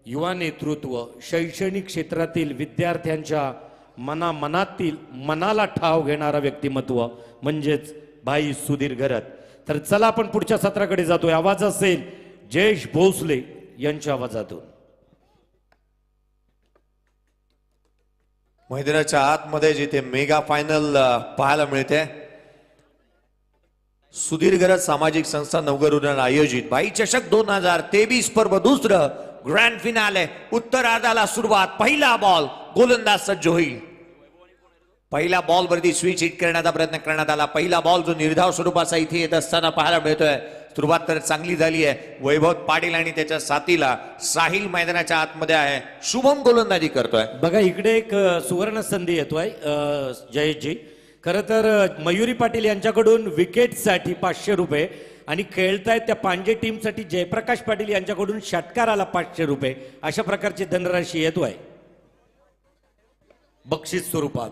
S3: युवा नेतृत्व, शैक्षणिक क्षेत्रातील विद्यार्थ्यांच्या मनातील मनाला ठाव घेणारा व्यक्तिमत्व म्हणजेच भाई सुधीर घरत. तर चला आपण पुढच्या सत्राकडे जातोय. आवाज असेल जयेश भोसले यांच्या आवाजातून.
S4: मैदानाच्या आतमध्ये जिथे मेगा फायनल पाहायला मिळते, सुधीर गरज सामाजिक संस्था नवघर आयोजित भाई चषक 2023 पर्व दुसरं ग्रँड फिनाले. उत्तरार्धाला सुरुवात, पहिला बॉल, गोलंदाज सज्ज होईल. पहिल्या बॉल वरती स्विच हिट करण्याचा प्रयत्न करण्यात आला. पहिला बॉल जो निर्धाव स्वरूपाचा इथे येत असताना पाहायला मिळतोय. सुरुवात तर चांगली झाली आहे. वैभव पाटील आणि त्याच्या साथीला साहिल मैदानाच्या आतमध्ये आहे. शुभम गोलंदाजी करतोय.
S3: बघा इकडे एक सुवर्ण संधी येतोय जयेशजी. खरं तर मयुरी पाटील यांच्याकडून विकेटसाठी 500 रुपये आणि खेळतायत त्या पांजे टीमसाठी जयप्रकाश पाटील यांच्याकडून षटकाराला 500 रुपये, अशा प्रकारची धनराशी येतोय बक्षीस स्वरूपात.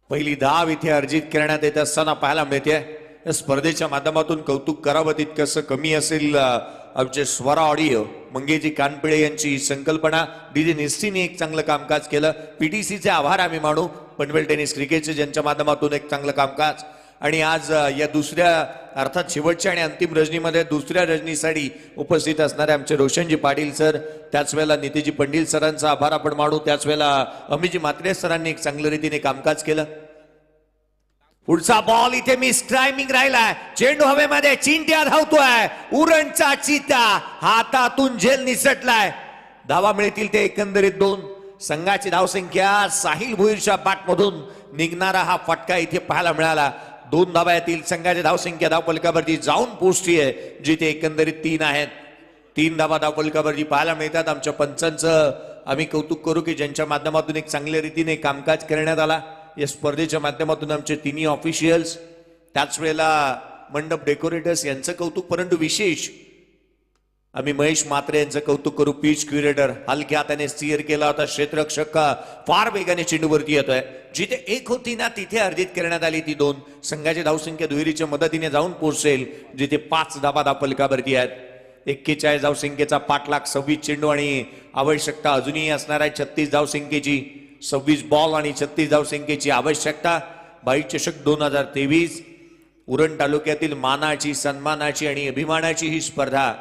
S4: पहिली धाव इथे अर्जित करण्यात येत असताना पाहायला मिळते. या स्पर्धेच्या माध्यमातून कौतुक करावं तितकंसं कमी असेल. आमचे स्वरा ऑडिओ मंगेजी कानपिळे यांची संकल्पना, डीजे निस्तीने एक चांगलं कामकाज केलं. PTCचे आभार आम्ही मानू. पनवेल टेनिस क्रिकेटचे ज्यांच्या माध्यमातून एक चांगलं कामकाज. आणि आज या दुसऱ्या अर्थात शेवटच्या आणि अंतिम रजनीमध्ये दुसऱ्या रजनीसाठी उपस्थित असणारे आमचे रोशनजी पाटील सर, त्याच वेळेला नितीजी पंडिल सरांचा आभार आपण मानू. त्याच वेळेला अमितजी म्हात्रे सरांनी एक चांगल्या रीतीने कामकाज केलं. पुढचा बॉल इथे मिस टायमिंग राहिलाय. चेंडू हवेमध्ये, चिंट्या धावतोय. उरणचा चिता हातातून झेल निसटलाय. धावा मिळतील ते एकंदरीत 2. संघाची धावसंख्या साहिल भुईरच्या बॅटमधून निघणारा हा फटका इथे पाहायला मिळाला. 2 धावा येतील. संघाची धावसंख्या धावफलकावरती जाऊन पोहोचतीये, जिथे एकंदरीत 3 आहेत. 3 धावा धावफलकावरती पाहायला मिळतात. आमच्या पंचांचं आम्ही कौतुक करू की ज्यांच्या माध्यमातून एक चांगल्या रीतीने कामकाज करण्यात आला. या स्पर्धेच्या माध्यमातून आमचे तिन्ही ऑफिशियल्स, त्याच वेळेला मंडप डेकोरेटर्स यांचं कौतुक. परंतु विशेष आम्ही महेश म्हात्रे यांचं कौतुक करू. पिच क्युरेटर हलक्या हाताने स्टीअर केला होता. क्षेत्ररक्षक फार वेगाने चेंडूवरती येतोय. जिथे 1 होती ना तिथे अर्जित करण्यात आली ती 2. संघाची धावसंख्या दुहेरीच्या मदतीने जाऊन पोहोचेल, जिथे 5 धावा धावफलकावरती आहेत. 41 धावसंख्येचा पाठलाग, 26 चेंडू आणि आवश्यकता अजूनही असणार आहे 36 धावसंख्येची. 26 बॉल आणि 36 धावसंख्येची आवश्यकता. बाई चषक 2023 उरण तालुक्यातील मानाची, सन्मानाची आणि अभिमानाची ही स्पर्धा.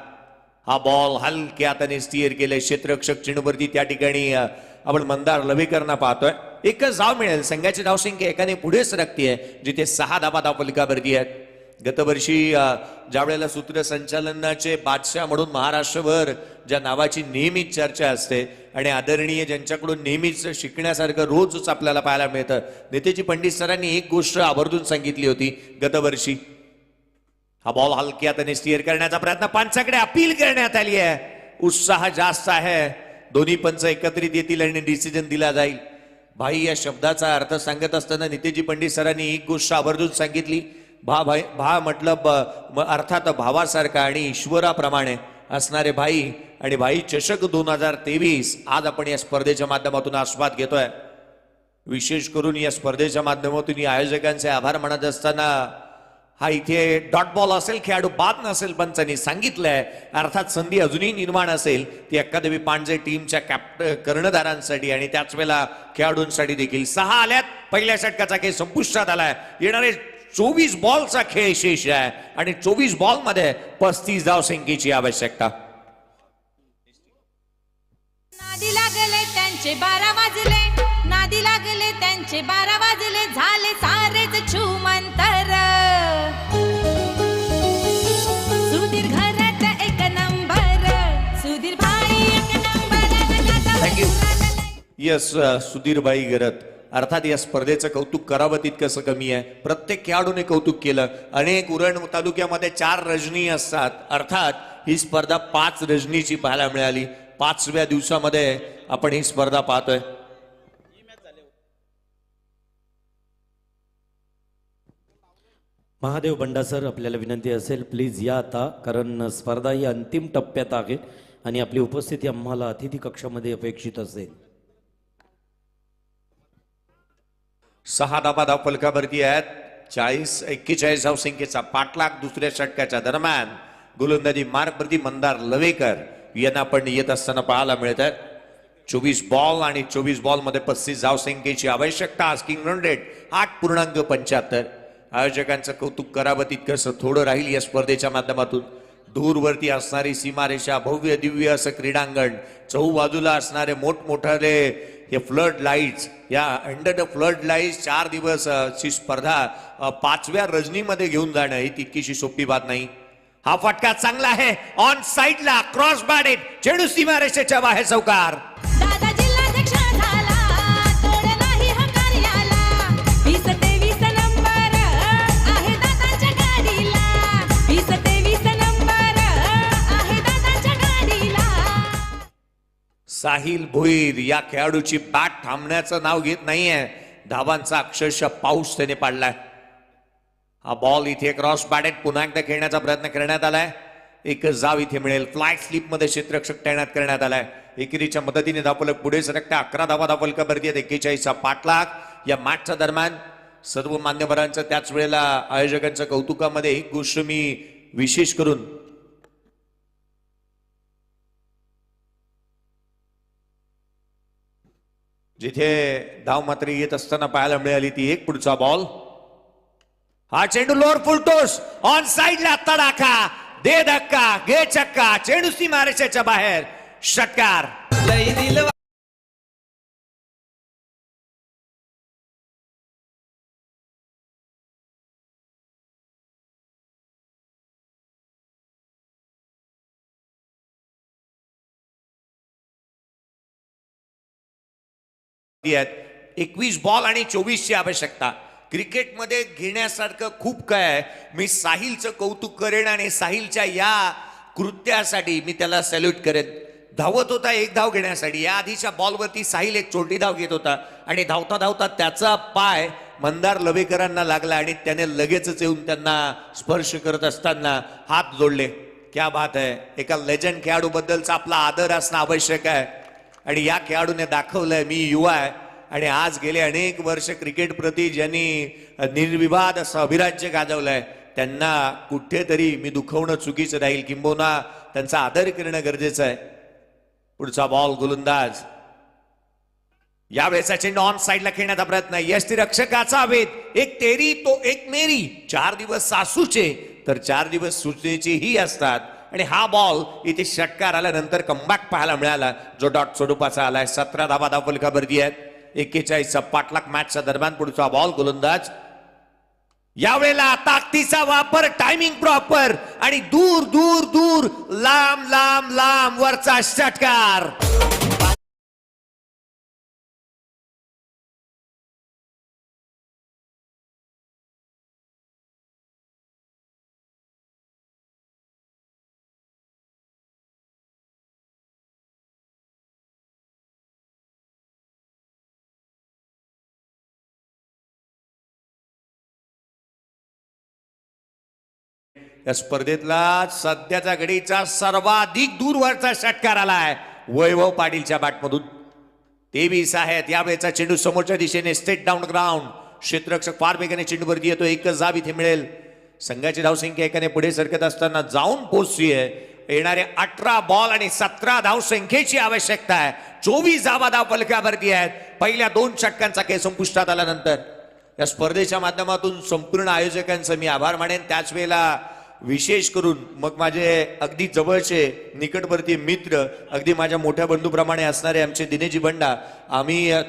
S4: हा बॉल हलक्या हाताने स्थिर केले क्षेत्ररक्षक चेंडूवरती. त्या ठिकाणी आपण मंदार लवेकरना पाहतोय. एकच धाव मिळेल. संघाची धावसंख्या एकाने पुढे सरकतीये, जिथे 6 धावा धावफलकावरती आहेत. गतवर्षी ज्या वेळेला सूत्रसंचालनाचे बादशाह म्हणून महाराष्ट्रभर ज्या नावाची नेहमीच चर्चा असते आणि आदरणीय ज्यांच्याकडून नेहमीच शिकण्यासारखं रोजच आपल्याला पाहायला मिळतं, नेतेजी पंडित सरांनी एक गोष्ट आवर्जून सांगितली होती गतवर्षी. हा बॉल हलक्या हाताने स्टिअर करण्याचा प्रयत्न, पंचाकडे अपील करण्यात आली आहे. उत्साह जास्त आहे. दोन्ही पंच एकत्रित येतील आणि डिसिजन दिला जाईल. भाई या शब्दाचा अर्थ सांगत असताना नितेजी पंडित सरांनी एक गोष्ट आवर्जून सांगितली. भा मतलब अर्थात भावासारखा आणि ईश्वराप्रमाणे असणारे भाई आणि भाई चषक 2023 आज आपण या स्पर्धेच्या माध्यमातून आस्वाद घेतोय. विशेष करून या स्पर्धेच्या माध्यमातून या आयोजकांचे आभार मानत असताना हा इथे डॉट बॉल असेल, खेळाडू बाद नसेल, पंचांनी सांगितलंय. अर्थात संधी अजूनही निर्माण असेल ती अकादमी पांडे टीमच्या कर्णधारांसाठी आणि त्याच वेळेला खेळाडूंसाठी देखील. 6 आल्यात. पहिल्या षटकाचा खेळ संपुष्टात आलाय. येणारे 24 बॉलचा खेळ शेष आहे आणि 24 बॉल मध्ये 35 धावसंख्येची आवश्यकता.
S5: नादी लागले त्यांचे 12 वाजले, नादी लागले त्यांचे 12 वाजले, झाले सारेच छुमंतर. सुधीर घरात एक नंबर, सुधीर भाई एक नंबर.
S4: थँक्यू. यस, सुधीरबाई गरत. अर्थात या स्पर्धेचं कौतुक करावं तितकंसं कमी आहे. प्रत्येक खेळाडूने कौतुक केलं. अनेक उरण तालुक्यामध्ये 4 रजनी असतात. अर्थात ही स्पर्धा 5 रजनीची पाहायला मिळाली. 5व्या दिवसामध्ये आपण ही स्पर्धा पाहतोय.
S3: महादेव बंडा सर, आपल्याला विनंती असेल प्लीज या आता, कारण स्पर्धा ही अंतिम टप्प्यात आहे आणि आपली उपस्थिती आम्हाला अतिथी कक्षामध्ये अपेक्षित असेल.
S4: 6 धावा धावफलकावरती आहेत. 41 धावसंख्येचा पाठलाग दुसऱ्या षटकाच्या दरम्यान गोलंदाजी मार्गवरती मंदार लवेकर यांना पण येत असताना पाहायला मिळतात. 24 बॉल आणि 24 बॉल मध्ये 35 धावसंख्येची आवश्यकता. Asking run rate 8.75. आयोजकांचं कौतुक करावं तितकंसं थोडं राहील या स्पर्धेच्या माध्यमातून. दूरवरती असणारी सीमारेषा, भव्य दिव्य असं क्रीडांगण, चहूबाजूला असणारे मोठमोठाले हे फ्लड लाईट्स, या अंडर द फ्लड लाईट्स 4 दिवस ची स्पर्धा 5व्या रजनीमध्ये घेऊन जाणं ही तितकीशी सोपी बात नाही. हा फटका चांगला आहे. ऑन साइडला क्रॉस बॅडेड, चेंडू सीमारेषेच्या बाहेर चौकार.
S5: दादा जिल्हाध्यक्ष झाला, तोड नाही हकार याला. 20-23 नंबर आहे दादाच्या गाडीला, 20-23 नंबर आहे दादाच्या गाडीला.
S4: साहिल भोईर या खेळाडूची बॅट थांबण्याचं नाव घेत नाहीये. धावांचा अक्षरशः पाऊस त्याने पाडलाय. हा बॉल इथे क्रॉस बॅटेड पुन्हा एकदा खेळण्याचा प्रयत्न करण्यात आलाय. एकच जाव इथे मिळेल. फ्लाय स्लिप मध्ये क्षेत्ररक्षक तैनात करण्यात आलाय. एकेरीच्या मदतीने धावफलक पुढे सरकता. 11 धावा धावफलकावरती आहेत. 41चा पाठलाग. या मॅचच्या दरम्यान सर्व मान्यवरांचं त्याच वेळेला आयोजकांच्या कौतुकामध्ये एक गोष्ट मी विशेष करून जिथे धाव मात्र येत असताना पाहायला मिळाली ती एक पुढचा बॉल. हा चेंडू लोअर फुलटोस, ऑन साइडला तडाखा, दे धक्का, घे चक्का, चेंडू सीमारेषेच्या बाहेर, षटकार. आहेत. 21 बॉल आणि 24 ची आवश्यकता. क्रिकेटमध्ये घेण्यासारखं खूप काय आहे. मी साहिलचं कौतुक करेन आणि साहिलच्या या कृत्यासाठी मी त्याला सॅल्यूट करेन. धावत होता 1 धाव घेण्यासाठी. या आधीच्या बॉलवरती साहिल एक छोटी धाव घेत होता आणि धावता धावता त्याचा पाय मंदार लवेकरांना लागला आणि त्याने लगेचच येऊन त्यांना स्पर्श करत असताना हात जोडले. क्या बात आहे. एका लेजंड खेळाडू बद्दलचा आपला आदर असणं आवश्यक आहे आणि या खेळाडूने दाखवलंय मी युवा आहे आणि आज गेले अनेक वर्ष क्रिकेट प्रती ज्यांनी निर्विवाद असं अभिराज्य गाजवलंय त्यांना कुठेतरी मी दुखवणं चुकीचं राहील. किंबहुना त्यांचा आदर करणं गरजेचं आहे. पुढचा बॉल गोलंदाज, यावेळेचा चेंडू ऑन साइडला खेळण्याचा प्रयत्न, यष्टीरक्षकाचा वेध, एक तेरी तो एक मेरी. 4 दिवस सासूचे तर 4 दिवस सुचनेचेही असतात. आणि हा बॉल इथे षटकार आल्यानंतर कमबॅक पाहायला मिळाला, जो डॉट स्वरूपाचा आलाय. 17 धावा धावफलकावरती आहेत. 41चा पाठलाग मॅचच्या दरम्यान. पुढचा बॉल गोलंदाज, यावेळेला ताकदीचा वापर, टायमिंग प्रॉपर आणि दूर दूर दूर लांब लांब लांब वरचा षटकार. या स्पर्धेतला सध्याचा घडीचा सर्वाधिक दूरवरचा षटकार आलाय वैभव पाटीलच्या बॅटमधून. 23 आहेत. यावेळेचा चेंडू समोरच्या दिशेने स्ट्रेट डाऊन ग्राउंड. क्षेत्ररक्षक फार वेगाने चेंडूवरती येतो. एकच जाब इथे मिळेल. संघाची धावसंख्या एकाने पुढे सरकत असताना जाऊन पोहोचतीये. येणारे 18 बॉल आणि 17 धावसंख्येची आवश्यकता आहे. 24 धावा धावफलकावरती आहेत. पहिल्या 2 षटकांचा खेळ संपुष्टात आल्यानंतर या स्पर्धेच्या माध्यमातून संपूर्ण आयोजकांचं मी आभार मानेन. त्याच वेळेला विशेष करून मग माझे अगदी जवळचे निकटवर्ती मित्र, अगदी माझ्या मोठ्या बंधूप्रमाणे असणारे आमचे दिनेजी बंडा,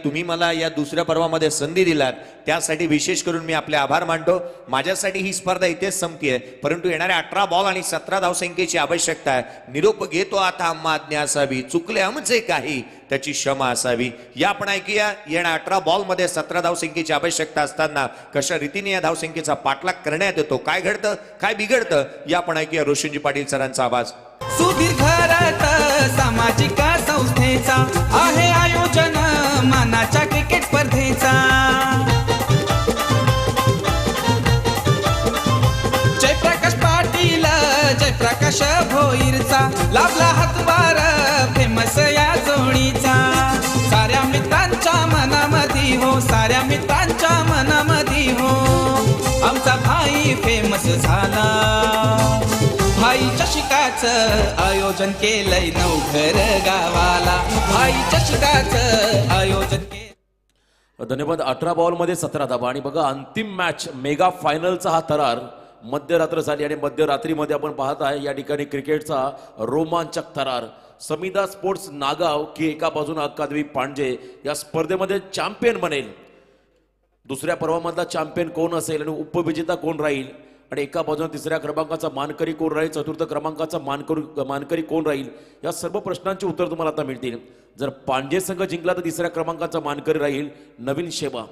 S4: तुम्ही मला या दुसऱ्या पर्वामध्ये संधी दिलात त्यासाठी विशेष करून मी आपले आभार मानतो. माझ्यासाठी ही स्पर्धा इथेच संपतीये, परंतु येणाऱ्या 18 बॉल आणि 17 धावसंख्येची आवश्यकता आहे. निरोप घेतो आता आम्हा आज्ञा असावी, चुकले आमचे काही त्याची क्षमा असावी. या आपण ऐकूया येणा 18 बॉल मध्ये 17 धावसंख्येची आवश्यकता असताना कशा रीतीने या धावसंख्येचा पाठलाग करण्यात येतो, काय घडतं काय बिघडतं, या आपण ऐकूया रोशनजी पाटील सरांचा आवाज.
S6: सुदीर्घ सामाजिक संस्थेचा आहे आयोजन मानाच्या क्रिकेट स्पर्धेचा. जयप्रकाश पाटील जयप्रकाश भोईरचा लाभला हातभार फेमस या जोडीचा. साऱ्या मित्रांच्या मनामध्ये हो, साऱ्या मित्रांच्या मनामध्ये हो, आमचा भाई फेमस झाला. भाई चषकाचं आयोजन केलंय नवघर गावाला. भाई चषकाचं आयोजन केलं.
S2: धन्यवाद. 18 बॉलमध्ये 17 धावा. आणि बघा अंतिम मॅच मेगा फायनलचा हा थरार मध्यरात्र झाली आणि मध्यरात्रीमध्ये आपण पाहत आहे या ठिकाणी क्रिकेटचा रोमांचक थरार. समिदा स्पोर्ट्स नागाव की एका बाजूने अक्कादेवी पांडे या स्पर्धेमध्ये चॅम्पियन बनेल. दुसऱ्या पर्वामधला चॅम्पियन कोण असेल आणि उपविजेता कोण राहील, आणि एका बाजूने 3ऱ्या क्रमांकाचा मानकरी कोण राहील, 4थ क्रमांकाचा मानकरी कोण राहील, या सर्व प्रश्नांची उत्तर तुम्हाला आता मिळतील. जर पांडे संघ जिंकला तर 3ऱ्या क्रमांकाचा मानकरी राहील नवीन शेबा.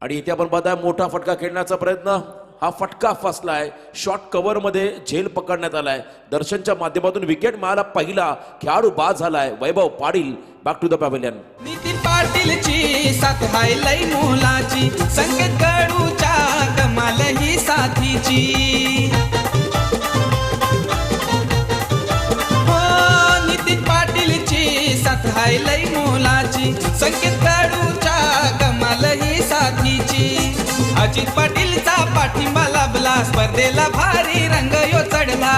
S2: आणि इथे आपण पाहताय मोठा फटका खेळण्याचा प्रयत्न. हा फटका फसलाय. शॉर्ट कव्हर मध्ये झेल पकडण्यात आलाय. दर्शनच्या माध्यमातून विकेट मिळाला. पहिला खेळाडू बाद झालाय Vaibhav Patil. Back to the pavilion.
S6: Nitin पाटीलची साथ हाय लई मोलाची. संकेत कडूच्या कमाल ही साथीची. हो नितीन पाटीलची साथ हाय लई मोलाची. संकेत कडूच्या कमाल ही साथीची. अजित पाटीलचा पाठिंबा लाभला. स्पर्धेला भारी रंग यो चढला.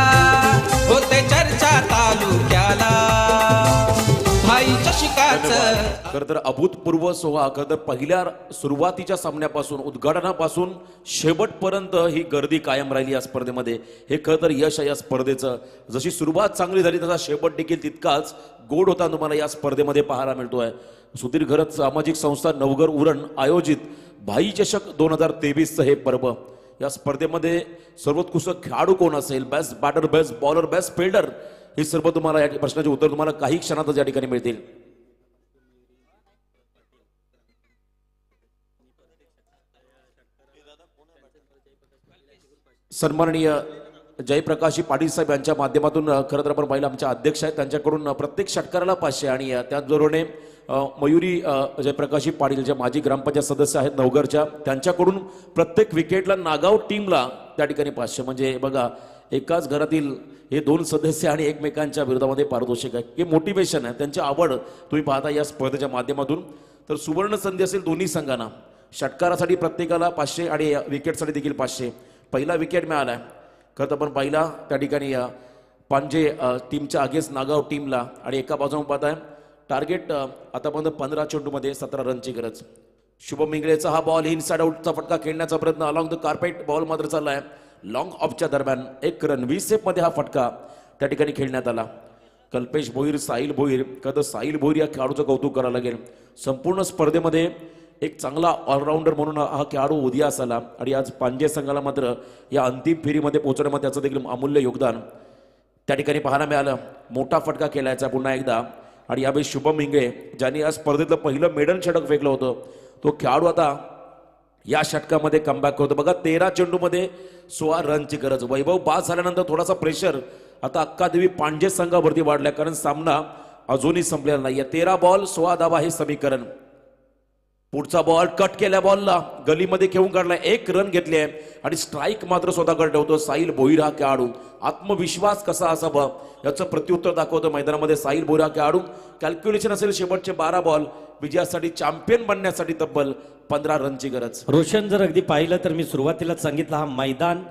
S6: होते चर्चा तालुक्याला भाई चषकाचं.
S2: खरं तर अभूतपूर्व सोहळा. खरं तर पहिल्या सुरुवातीच्या सामन्यापासून उद्घाटनापासून शेवटपर्यंत ही गर्दी कायम राहिली या स्पर्धेमध्ये. हे खरं तर यश आहे या स्पर्धेचं. जशी सुरुवात चांगली झाली तसा शेवट देखील तितकाच गोड होता तुम्हाला या स्पर्धेमध्ये पाहायला मिळतोय. सुधीर घरत सामाजिक संस्था नवघर उरण आयोजित भाई चषक 2023 हे पर्व. या स्पर्धेमध्ये सर्वोत्कृष्ट खेळाडू कोण असेल, best batter, best bowler, best fielder, हे सर्व तुम्हाला या प्रश्नाचे उत्तर तुम्हाला काही क्षणातच या ठिकाणी मिळतील. सन्माननीय जयप्रकाशी पाटील साहेब यांच्या माध्यमातून खरं तर आपण पाहिलं आमच्या अध्यक्ष आहेत त्यांच्याकडून प्रत्येक षटकाराला 500 आणि त्याचबरोबर मयुरी जयप्रकाशी पाटील जे माजी ग्रामपंचायत सदस्य आहेत नवघरच्या, त्यांच्याकडून प्रत्येक विकेटला नागाव टीमला त्या ठिकाणी 500. म्हणजे बघा एकाच घरातील हे 2 सदस्य आणि एकमेकांच्या विरोधामध्ये पारितोषिक आहे. हे मोटिवेशन आहे, त्यांची आवड तुम्ही पाहता या स्पर्धेच्या माध्यमातून. तर सुवर्ण संधी असेल दोन्ही संघांना. षटकारासाठी प्रत्येकाला 500 आणि विकेटसाठी देखील 500. पहिला विकेट मिळाला. खरं तर आपण पाहिला त्या ठिकाणी पांजे टीमच्या अगेन्स्ट नागाव टीमला आणि एका बाजूने पाहताय टार्गेट आतापर्यंत 15 चेंडूमध्ये 17 रनची गरज. शुभम इंगळेचा हा बॉल इनसाइड आउटचा फटका खेळण्याचा प्रयत्न अलॉंग द कार्पेट बॉल मात्र चाललाय लॉंग ऑफच्या दरम्यान 1 रन 20 मध्ये हा फटका त्या ठिकाणी खेळण्यात आला. कल्पेश भोईर, साहिल भोईर, कदा साहिल भोईर या खेळाडूचं कौतुक करावं लागेल. संपूर्ण स्पर्धेमध्ये एक चांगला ऑलराऊंडर म्हणून हा खेळाडू उदयास आला आणि आज पांजे संघाला मात्र या अंतिम फेरीमध्ये पोहोचण्यामध्ये त्याचं देखील अमूल्य योगदान त्या ठिकाणी पाहायला मिळालं. मोठा फटका केलायचा पुन्हा एकदा आणि यावेळी शुभम इंगळे ज्यांनी या स्पर्धेतलं पहिलं मेडल षटक फेकलं होतं तो खेळाडू आता या षटकामध्ये कमबॅक करतो. बघा 13 चेंडूमध्ये 16 रनची गरज. वैभव बाद झाल्यानंतर थोडासा प्रेशर आता अक्कादेवी पांजे संघावरती वाढलाय कारण सामना अजूनही संपलेला नाहीये. 13 बॉल 16 धावा हे समीकरण. पुढचा बॉल कट केल्या बॉलला गलीमध्ये खेळून काढलाय 1 रन घेतले आणि स्ट्राईक मात्र स्वतःकडे ठेवतो साहिल भोईर हा खेळाडू. आत्मविश्वास कसा असावा याचं प्रत्युत्तर दाखवतो मैदानामध्ये साहिल भोईर हा खेळाडू. कॅल्क्युलेशन असेल शेवटचे 12 बॉल विजयासाठी चॅम्पियन बनण्यासाठी तब्बल 15 रनची गरज.
S3: रोशन जर अगदी पाहिलं तर मी सुरुवातीलाच सांगितलं हा मैदान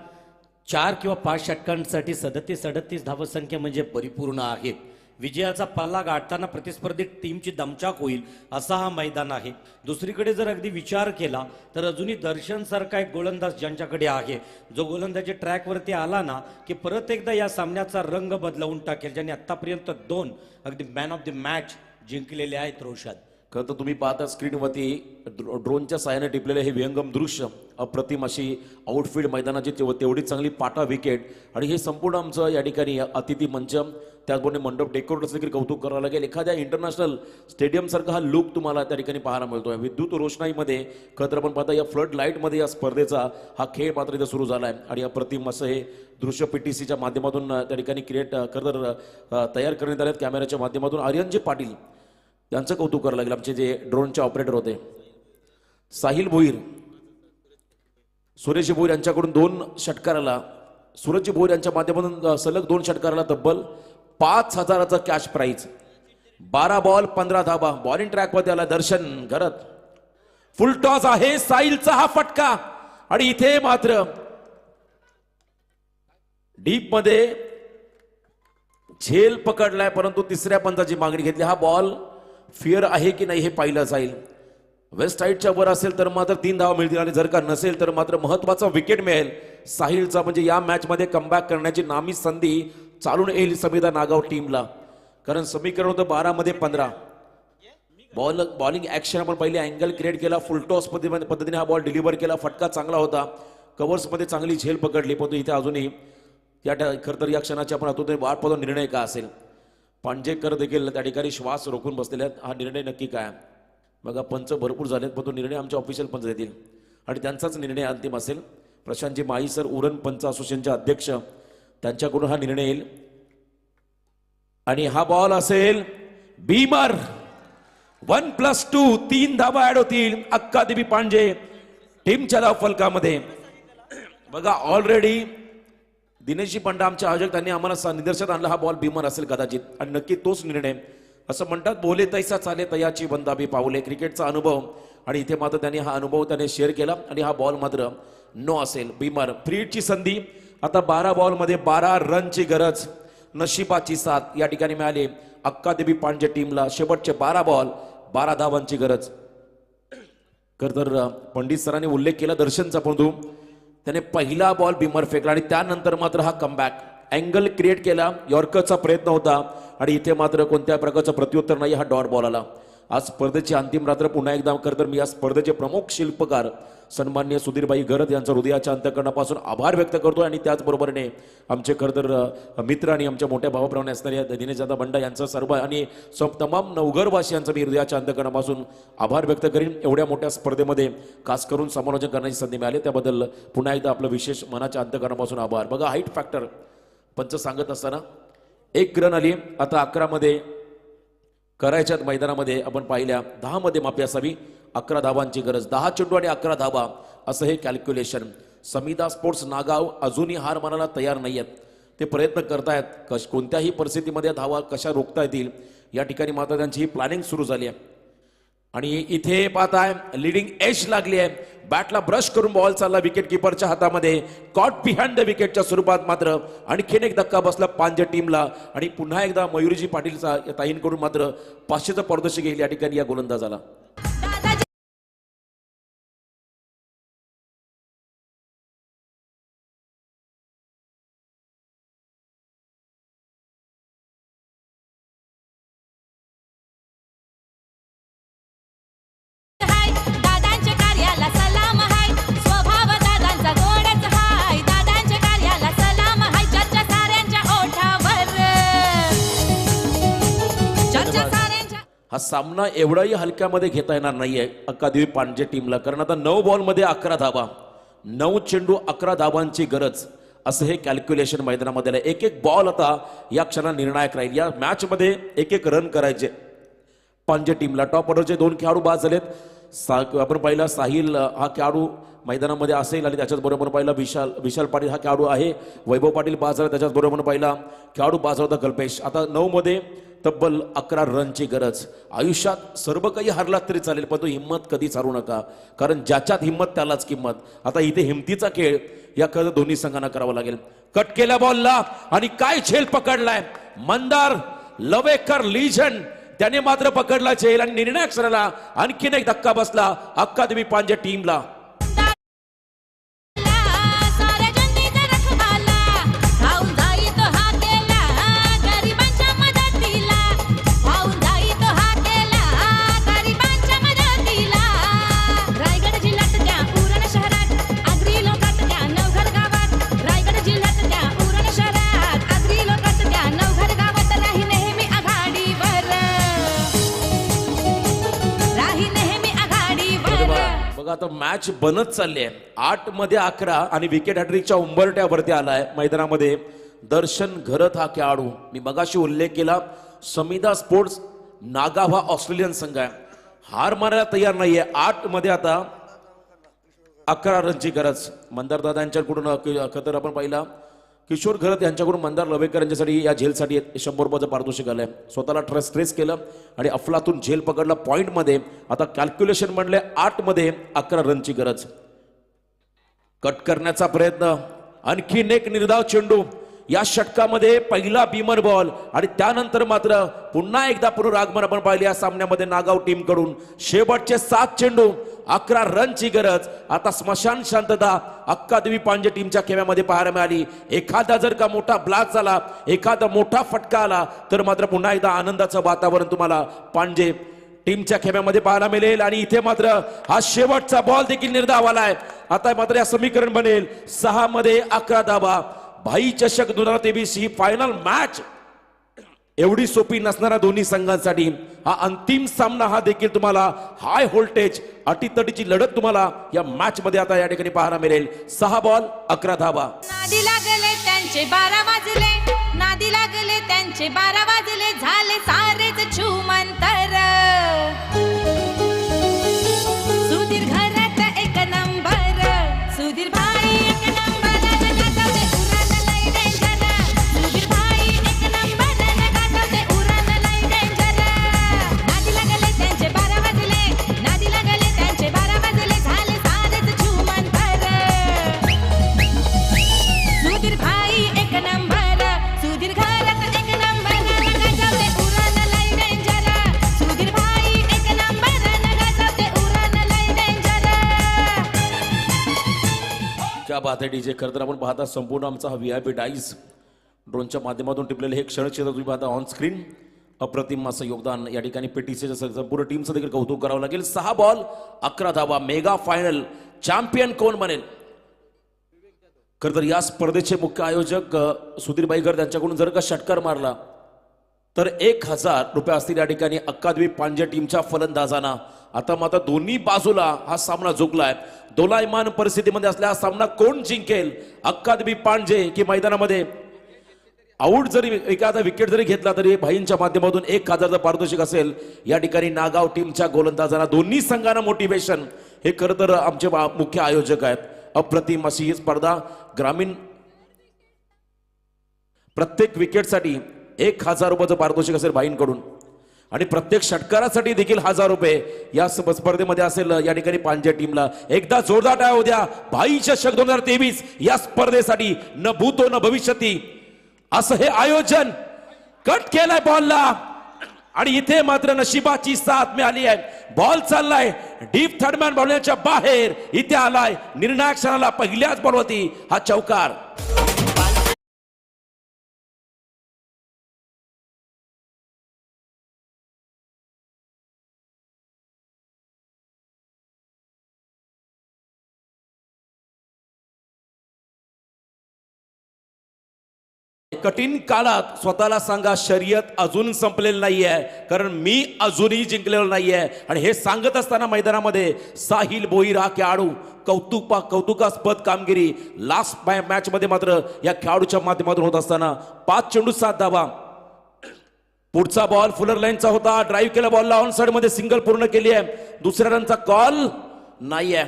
S3: 4 किंवा 5 षटकांसाठी 37-38 धावसंख्या म्हणजे परिपूर्ण आहे. विजयाचा पाला गाठताना प्रतिस्पर्धी टीमची दमछाक होईल असा हा मैदान आहे. दुसरीकडे जर अगदी विचार केला तर अजूनही दर्शन सारखा एक गोलंदाज ज्यांच्याकडे आहे जो गोलंदाजी ट्रॅकवरती आला ना की परत एकदा या सामन्याचा रंग बदलवून टाकेल. ज्यांनी आतापर्यंत 2 अगदी मॅन ऑफ द मॅच जिंकलेले आहेत. रोशन
S2: खरं तर तुम्ही पाहता स्क्रीनवरती ड्रोनच्या साहाय्याने टिपलेले हे विहंगम दृश्य अप्रतिम अशी आउटफील्ड मैदानाची तेवढी चांगली पाटा विकेट आणि हे संपूर्ण आमचं या ठिकाणी अतिथी मंच त्याचबरोबर मंडप डेकोरेटर्स देखील कौतुक करावं लागेल. एखाद्या इंटरनॅशनल स्टेडियम सारखा हा लुक तुम्हाला त्या ठिकाणी पाहायला मिळतोय. विद्युत रोषणाईमध्ये खरं तर आपण पाहता या फ्लड लाईटमध्ये या स्पर्धेचा हा खेळ मात्र इथं सुरू झाला आहे आणि अप्रतिम असं हे दृश्य PTCच्या माध्यमातून त्या ठिकाणी क्रिएट तयार करण्यात आले कॅमेऱ्याच्या माध्यमातून. आर्यनजी पाटील यांचं कौतुक करावं लागेल आमचे जे ड्रोनचे ऑपरेटर होते. साहिल भोईर, सुरेश भोईर यांच्याकडून 2 षटकाराला सूरज भोईर यांच्या माध्यमातून सलग 2 षटकाराला तब्बल 5,000चा कॅश प्राइज. 12 बॉल 15 धाबा. बॉलिंग ट्रॅकवरती आला दर्शन घरत. फुल टॉस आहे साहिलचा हा फटका आणि इथे मात्र डीप मध्ये झेल पकडलाय परंतु तिसऱ्या पंचाची मागणी घेतली. हा बॉल फिअर आहे की नाही हे पाहिलं जाईल. वेस्ट साईडच्या वर असेल तर मात्र 3 धावा मिळतील आणि जर का नसेल तर मात्र महत्वाचा विकेट मिळेल साहिलचा. म्हणजे या मॅच मध्ये कमबॅक करण्याची नामी संधी चालून येईल समिदा नागाव टीमला कारण समीकरण होतं 12 मध्ये 15. बॉलिंग ऍक्शन आपण पहिले अँगल क्रिएट केला फुलटॉस पद्धतीने हा बॉल डिलिव्हर केला. फटका चांगला होता. कव्हर्स मध्ये चांगली झेल पकडली परंतु इथे अजूनही या खरं तर या क्षणाची आपण आतून वाट पाहतो निर्णय काय असेल. पांजेकर देखील त्या ठिकाणी श्वास रोखून बसलेले आहेत. हा निर्णय नक्की काय. बघा पंच भरपूर झालेत पण तो निर्णय आमचे ऑफिशियल पंच देतील आणि त्यांचाच निर्णय अंतिम असेल. प्रशांतजी माई सर उरण पंच असोसिएशनचे अध्यक्ष त्यांच्याकडून हा निर्णय येईल आणि हा बॉल असेल बीमर. 1+2 3 धावा ऍड होतील अक्कादेवी पांजे टीमच्या धाव फलकामध्ये. बघा ऑलरेडी दिनेशजी पंडा आमचे आयोजक त्यांनी आम्हाला निदर्शनात आणलं हा बॉल बीमर असेल कदाचित आणि नक्की तोच निर्णय. असं म्हणतात बोले तैसा चाले तयाची बंदाबी पावले. क्रिकेटचा अनुभव आणि इथे मात्र त्यांनी हा अनुभव त्याने शेअर केला आणि हा बॉल मात्र नो असेल बीमर. फ्रीडची संधी आता 12 बॉलमध्ये 12 रनची गरज. नशिबाची साथ या ठिकाणी मिळाली अक्कादेवी पांजे टीमला. शेवटचे 12 बॉल 12 धावांची गरज. खरं तर पंडित सरांनी उल्लेख केला दर्शनचा परंतु त्याने पहिला बॉल बीमर फेकला आणि त्यानंतर मात्र हा कमबॅक अँगल क्रिएट केला. यॉर्करचा प्रयत्न होता आणि इथे मात्र कोणत्या प्रकारचं प्रत्युत्तर नाही. हा डॉट बॉल आला. आज स्पर्धेची अंतिम रात्र पुन्हा एकदा खरं तर मी या स्पर्धेचे प्रमुख शिल्पकार सन्माननीय सुधीरबाई गरत यांचा हृदयाच्या अंतःकरणापासून आभार व्यक्त करतोय आणि त्याचबरोबरीने आमचे खरं तर मित्र आणि आमच्या मोठ्या भावाप्रमाणे असणाऱ्या दिनेशदादा बंडा यांचं सर्व आणि तमाम नवघरवासियांचं मी हृदयाच्या अंतःकरणापासून आभार व्यक्त करीन. एवढ्या मोठ्या स्पर्धेमध्ये खास करून समालोचन करण्याची संधी मिळाली त्याबद्दल पुन्हा एकदा आपलं विशेष मनाच्या अंतःकरणापासून आभार. बघा हाईट फॅक्टर पंच सांगत असताना 1 रन आली. आता 11 मध्ये करायच्यात मैदानामध्ये आपण पाहिल्या 10 मध्ये माफी असावी. 11 धावांची गरज. 10 चेंडू आणि 11 धावा असं हे कॅल्क्युलेशन. समिदा स्पोर्ट्स नागाव अजूनही हार मानायला तयार नाही आहेत. ते प्रयत्न करतायत कोणत्याही परिस्थितीमध्ये धावा कशा रोखता येतील या ठिकाणी मात्र त्यांची ही प्लॅनिंग सुरू झाली आहे. आणि इथे पाहताय लिडिंग एज लागली आहे, बॅटला ब्रश करून बॉल चालला विकेट किपरच्या हातामध्ये, कॉट बिहाइंड द विकेटच्या स्वरूपात. मात्र आणखीन एक धक्का बसला पांजे टीमला आणि पुन्हा एकदा मयुरीजी पाटीलचा ताईंकडून मात्र 500चं पारितोषिक गेली या ठिकाणी या गोलंदाजाला.
S5: हाय दादांच्या कार्याला सलाम हाय, स्वभाव दादांचा गोडच हाय, दादांच्या कार्याला सलाम हाय, चर्चा साऱ्यांच्या ओठावर, चर्चा साऱ्यांच्या.
S2: हा सामना एवढाही हलक्यामध्ये घेता येणार नाहीये अक्कादेवी पांजे टीमला, कारण आता 9 बॉलमध्ये 11 धाबा, 9 चेंडू 11 धाबांची गरज, असं हे कॅल्क्युलेशन मैदानामध्ये आलंय. एक एक बॉल आता या क्षणात निर्णायक राहील. या मॅच मध्ये एक एक रन करायचे पांजे टीमला. टॉप ऑर्डरचे 2 खेळाडू बाद झालेत. आपण पाहिला साहिल हा खेळाडू मैदानामध्ये असेल आणि त्याच्याच बरोबर पाहिला विशाल पाटील हा खेळाडू आहे. वैभव पाटील बाद झाला, त्याच्याच बरोबर पाहिला खेळाडू बाद झाला होता कल्पेश. आता 9 मध्ये तब्बल 11 रनची गरज. आयुष्यात सर्व काही हरलात तरी चालेल, पण तो हिंमत कधीच हारू नका, कारण ज्याच्यात हिंमत त्यालाच किंमत. आता इथे हिमतीचा खेळ या खरं दोन्ही संघांना करावा लागेल. कट केल्या बॉलला आणि काय झेल पकडलाय मंदार लवेकर लिजन, त्याने मात्र पकडला झेल आणि निर्णायक क्षणाला आणखीन एक धक्का बसला अक्कादेवी पांजे टीमला.
S5: साऱ्या जंगीचा रखवाला, खाऊन जाई तो हा केला, गरिबांच्या मदतीला, खाऊन जाई तो हा केला, गरिबांच्या मदतीला. रायगड जिल्ह्यात त्या उरण शहरात, आगरी लोकात त्या नवघर गावात, रायगड जिल्ह्यात त्या उरण शहरात, आगरी लोकात त्या नवघर गावात, राही नेहमी आघाडीवर, राही नेहमी आघाडीवर.
S2: बघा आता मॅच बनत चालली आहे. 8 मध्ये 11 आणि विकेट हॅट्रिकच्या उंबरट्यावरती आलाय मैदानामध्ये दर्शन घरत हा खेळाडू. मी मगाशी उल्लेख केला, समिधा स्पोर्ट्स नागाव हा ऑस्ट्रेलियन संघ आहे, हार मारायला तयार नाहीये. 8 मध्ये आता 11 रनची गरज. मंदार दादांच्याकडून खतर आपण पाहिला किशोर घरत यांच्याकडून मंदार लवेकर यांच्यासाठी या झेलसाठी 100 रुपयाचं पारितोषिक आलंय. स्वतःला स्ट्रेस केलं आणि अफलातून झेल पकडला पॉइंट मध्ये. आता कॅल्क्युलेशन म्हणले 8 मध्ये 11 रनची गरज. कट करण्याचा प्रयत्न, आणखीन एक निर्धाव चेंडू या षटकामध्ये, पहिला बीमर बॉल आणि त्यानंतर मात्र पुन्हा एकदा पुनरागमन आपण पाहिले या सामन्यामध्ये नागाव टीम कडून. शेवटचे 7 चेंडू 11 रनची गरज. आता स्मशान शांतता अक्कादेवी पांजे टीमच्या खेळामध्ये पाहायला मिळाली. एखादा जर का मोठा ब्लास्ट झाला, एखादा मोठा फटका आला तर मात्र पुन्हा एकदा आनंदाचं वातावरण तुम्हाला पांजे टीमच्या खेळामध्ये पाहायला मिळेल. आणि इथे मात्र हा शेवटचा बॉल देखील निर्धाव आलाय. आता मात्र या समीकरण बनेल 6 मध्ये 11 धाबा. भाई चषक 2023 ही फायनल मॅच एवढी सोपी नसणारा दोन्ही संघांसाठी हा अंतिम सामना हा देखील तुम्हाला हाय व्होल्टेज अटीतटीची लढत तुम्हाला या मॅच मध्ये आता या ठिकाणी पाहायला मिळेल. 6 बॉल 11 धाबा.
S5: नादी लागले त्यांचे 12 वाजले, नादी लागले त्यांचे 12 वाजले, झाले सारेच छुमंतर. सुधीर घरात एक नंबर, सुधीर भाई एक नंबर, गाजवते उरण लय डेंजर, सुधीर भाई एक नंबर, गाजवते उरण लय डेंजर. नादी लागले त्यांचे 12 वाजले, नादी लागले त्यांचे 12 वाजले, झाले सारेच छुमंतर. सुधीर भाई एक नंबर, सुधीर घरात एक नंबर, गाजवते उरण लय डेंजर, सुधीर भाई एक नंबर, गाजवते उरण लय डेंजर.
S2: क्या बात आहे डीजे. खरं तर आपण पाहता संपूर्ण आमचा हा VIP डाईज ड्रोनच्या माध्यमातून टिपलेले हे क्षणचित्र तुम्ही पाहता ऑन स्क्रीन. अप्रतिम असं योगदान या ठिकाणी PTCच्या संपूर्ण टीमचं देखील कौतुक करावं लागेल. 6 बॉल 11 धावा. मेगा फायनल चॅम्पियन कोण बनेल? खरं तर या स्पर्धेचे मुख्य आयोजक सुधीर बाईगर त्यांच्याकडून जर का षटकार मारला तर 1000 रुपये असतील या ठिकाणी अक्कादेवी पांजे टीमच्या फलंदाजांना. आता मात्र दोन्ही बाजूला हा सामना झुकलाय. दोलायमान परिस्थितीमध्ये असल्या हा सामना कोण जिंकेल? अक्कादेवी पांजे की मैदानामध्ये आऊट जरी एखादा विकेट जरी घेतला तरी भाईंच्या माध्यमातून 1000चं पारितोषिक असेल या ठिकाणी नागाव टीमच्या गोलंदाजांना. दोन्ही संघांना मोटिवेशन हे खरं तर आमचे मुख्य आयोजक आहेत. अप्रतिम अशी ही स्पर्धा. ग्रामीण प्रत्येक विकेटसाठी 1000 रुपयाचं पारितोषिक असेल भाईंकडून आणि प्रत्येक षटकारासाठी देखील 1000 रुपये या स्पर्धेमध्ये असेल या ठिकाणी पांजे टीमला. एकदा जोरदार टाळ्या होऊ द्या. भाई चषक 2023 या स्पर्धेसाठी न भूतो न भविष्यती असं हे आयोजन. कट केलाय बॉलला आणि इथे मात्र नशिबाची साथ मिळाली आहे. बॉल चाललाय डीप थर्डमॅन बॉलच्या बाहेर. इथे आलाय निर्णायक क्षणाला पहिल्याच बॉलवरती हा चौकार. कठीण काळात स्वतःला सांगा शर्यत अजून संपलेली नाहीये, कारण मी अजूनही जिंकलेलो नाहीये. आणि हे सांगत असताना मैदानामध्ये साहिल भोईर हा खेळाडू कौतुकास्पद कामगिरी लास्ट मॅच मध्ये मात्र या खेळाडूच्या माध्यमातून होत असताना 5 चेंडू 7 धावा. पुढचा बॉल फुलर लाईनचा होता. ड्राईव्ह केला बॉलला ऑन साइड मध्ये सिंगल पूर्ण केली आहे. दुसऱ्या रनचा कॉल नाहीये.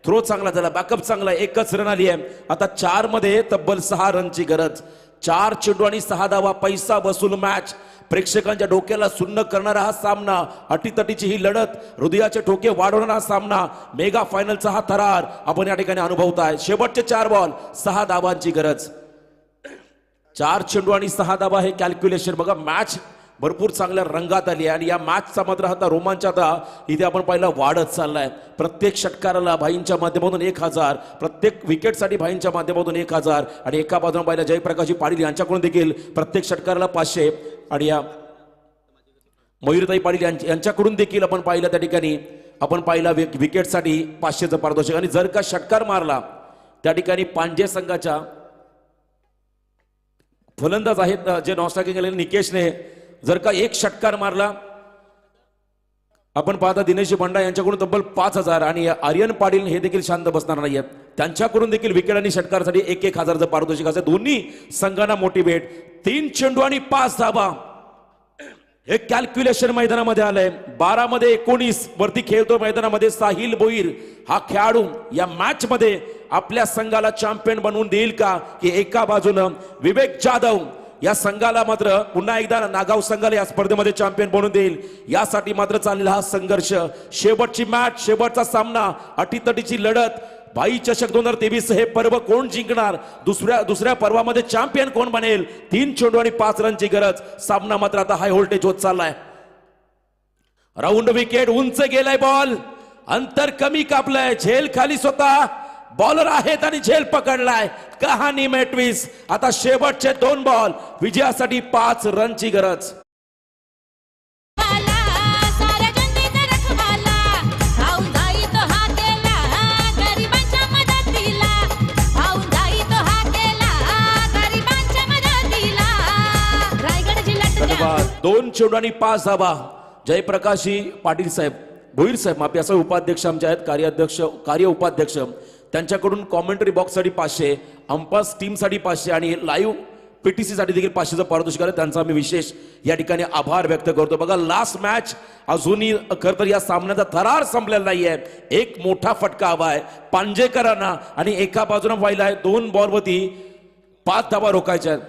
S2: थ्रो चांगला झाला, बॅकअप चांगला, एकच रन आली आहे. आता 4 मध्ये तब्बल 6 रनची गरज. 4 चेंडू आणि 6 धावा. पैसा वसूल मॅच. प्रेक्षकांच्या डोक्याला सुन्न करणारा हा सामना. अटीतटीची ही लढत, हृदयाचे ठोके वाढवणारा हा सामना. मेगा फायनलचा हा थरार आपण या ठिकाणी अनुभवताय. शेवटचे 4 बॉल 6 धावांची गरज. 4 चेंडू आणि 6 धावा हे कॅल्क्युलेशन बघा. मॅच भरपूर चांगल्या रंगात आली आहे आणि या मॅचचा मात्र आता रोमांच आता इथे आपण पाहिला वाढत चाललाय. प्रत्येक षटकाराला भाईंच्या माध्यमातून 1000, प्रत्येक विकेटसाठी भाईंच्या माध्यमातून 1000 आणि एका बाजूला पाहिला जयप्रकाशजी पाटील यांच्याकडून देखील प्रत्येक षटकाराला 500 आणि या मयूरताई पाटील यांच्याकडून देखील आपण पाहिलं त्या ठिकाणी आपण पाहिला विकेटसाठी 500चं पारितोषिक. आणि जर का षटकार मारला त्या ठिकाणी पांजे संघाच्या फलंदाज आहेत जे नॉस्टॉकिंग केलेले निकेशने जर का एक षटकार मारला, आपण पाहता दिनेश बंडा यांच्याकडून तब्बल 5000 आणि आर्यन पाटील हे देखील शांत बसणार नाहीये. त्यांच्याकडून देखील विकेट आणि षटकारासाठी 1000चं पारितोषिक असे दोन्ही संघांना मोठी भेट. 3 चेंडू आणि 5 धावा हे कॅल्क्युलेशन मैदानामध्ये आलंय. 12 मध्ये 19 वरती खेळतो मैदानामध्ये साहिल भोईर हा खेळाडू या मॅच मध्ये आपल्या संघाला चॅम्पियन बनवून देईल का, की एका बाजूनं विवेक जाधव या संघाला मात्र पुन्हा एकदा नागाव संघाला या स्पर्धेमध्ये चॅम्पियन बनवून देईल. यासाठी मात्र चाललेला हा संघर्ष. शेवटची मॅच, शेवटचा सामना, अटीतटीची लढत. भाई चषक 2023 हे पर्व कोण जिंकणार, दुसऱ्या पर्वामध्ये चॅम्पियन कोण बनेल. 3 चेंडू आणि 5 रनची गरज. सामना मात्र आता हाय व्होल्टेज होत चाललाय. राऊंड विकेट, उंच गेलाय बॉल, अंतर कमी कापलंय, झेल खाली स्वतः बॉलर आहेत आणि झेल पकडलाय. कहाणी में ट्विस्ट. आता शेवटचे 2 बॉल, विजयासाठी 5 रनची गरज.
S5: साऱ्या जनतेचा रखवाला, धावून जाई तो हा केला गरिबांच्या मदतीला. धावून जाई तो हा केला गरिबांच्या मदतीला. रायगड जिल्ह्यात
S2: धन्यवाद. 2 चेंडू आणि 5 धावा. जयप्रकाशजी पाटील साहेब, भोईर साहेब माफी, असं उपाध्यक्ष आमचे आहेत, कार्य उपाध्यक्ष. त्यांच्याकडून कॉमेंटरी बॉक्ससाठी 500, अंपायर्स टीमसाठी 500 आणि लाईव्ह पीटीसी साठी देखील 500चं पारितोषिक आहे. त्यांचा मी विशेष या ठिकाणी आभार व्यक्त करतो. बघा लास्ट मॅच अजूनही खरं तर या सामन्याचा थरार संपलेला नाहीये. एक मोठा फटका हवा आहे पांजेकरांना आणि एका बाजूने व्हायला आहे 2 बॉलवरती 5 धावा रोखायच्या आहेत.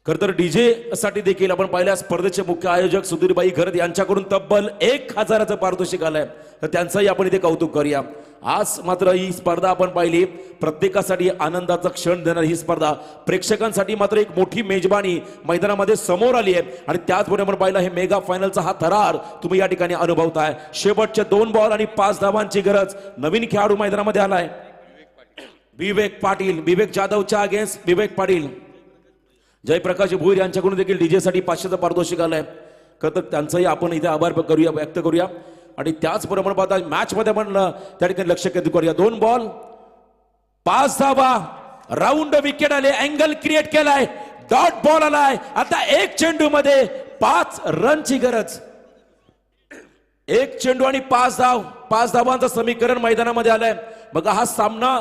S2: खरं तर डीजे साठी देखील आपण पाहिल्या स्पर्धेचे मुख्य आयोजक सुधीरबाई घरत यांच्याकडून तब्बल 1000चं पारितोषिक आलंय. तर त्यांचंही आपण इथे कौतुक करूया. आज मात्र ही स्पर्धा आपण पाहिली, प्रत्येकासाठी आनंदाचा क्षण देणारी ही स्पर्धा, प्रेक्षकांसाठी मात्र एक मोठी मेजबानी मैदानामध्ये समोर आली आहे. आणि त्याचबरोबर आपण पाहिलं हे मेगा फायनलचा हा थरार तुम्ही या ठिकाणी अनुभवताय. शेवटचे 2 बॉल आणि 5 धावांची गरज. नवीन खेळाडू मैदानामध्ये आलाय विवेक पाटील. विवेक जाधवच्या अगेन्स्ट विवेक पाटील. जयप्रकाश भोईर यांच्याकडून देखील डीजे साठी 500चं पारितोषिक आलंय. खरं तर त्यांचाही आपण इथे आभार करूया, व्यक्त करूया. आणि त्याचबरोबर पाहता मॅच मध्ये आपण त्या ठिकाणी लक्ष केंद्रित करूया. 2 बॉल 5 धावा. राऊंड विकेट आले, अँगल क्रिएट केलाय, डॉट बॉल आलाय. आता 1 चेंडू मध्ये 5 रनची गरज. 1 चेंडू आणि 5 धाव, 5 धावांचं समीकरण मैदानामध्ये आलंय. बघा हा सामना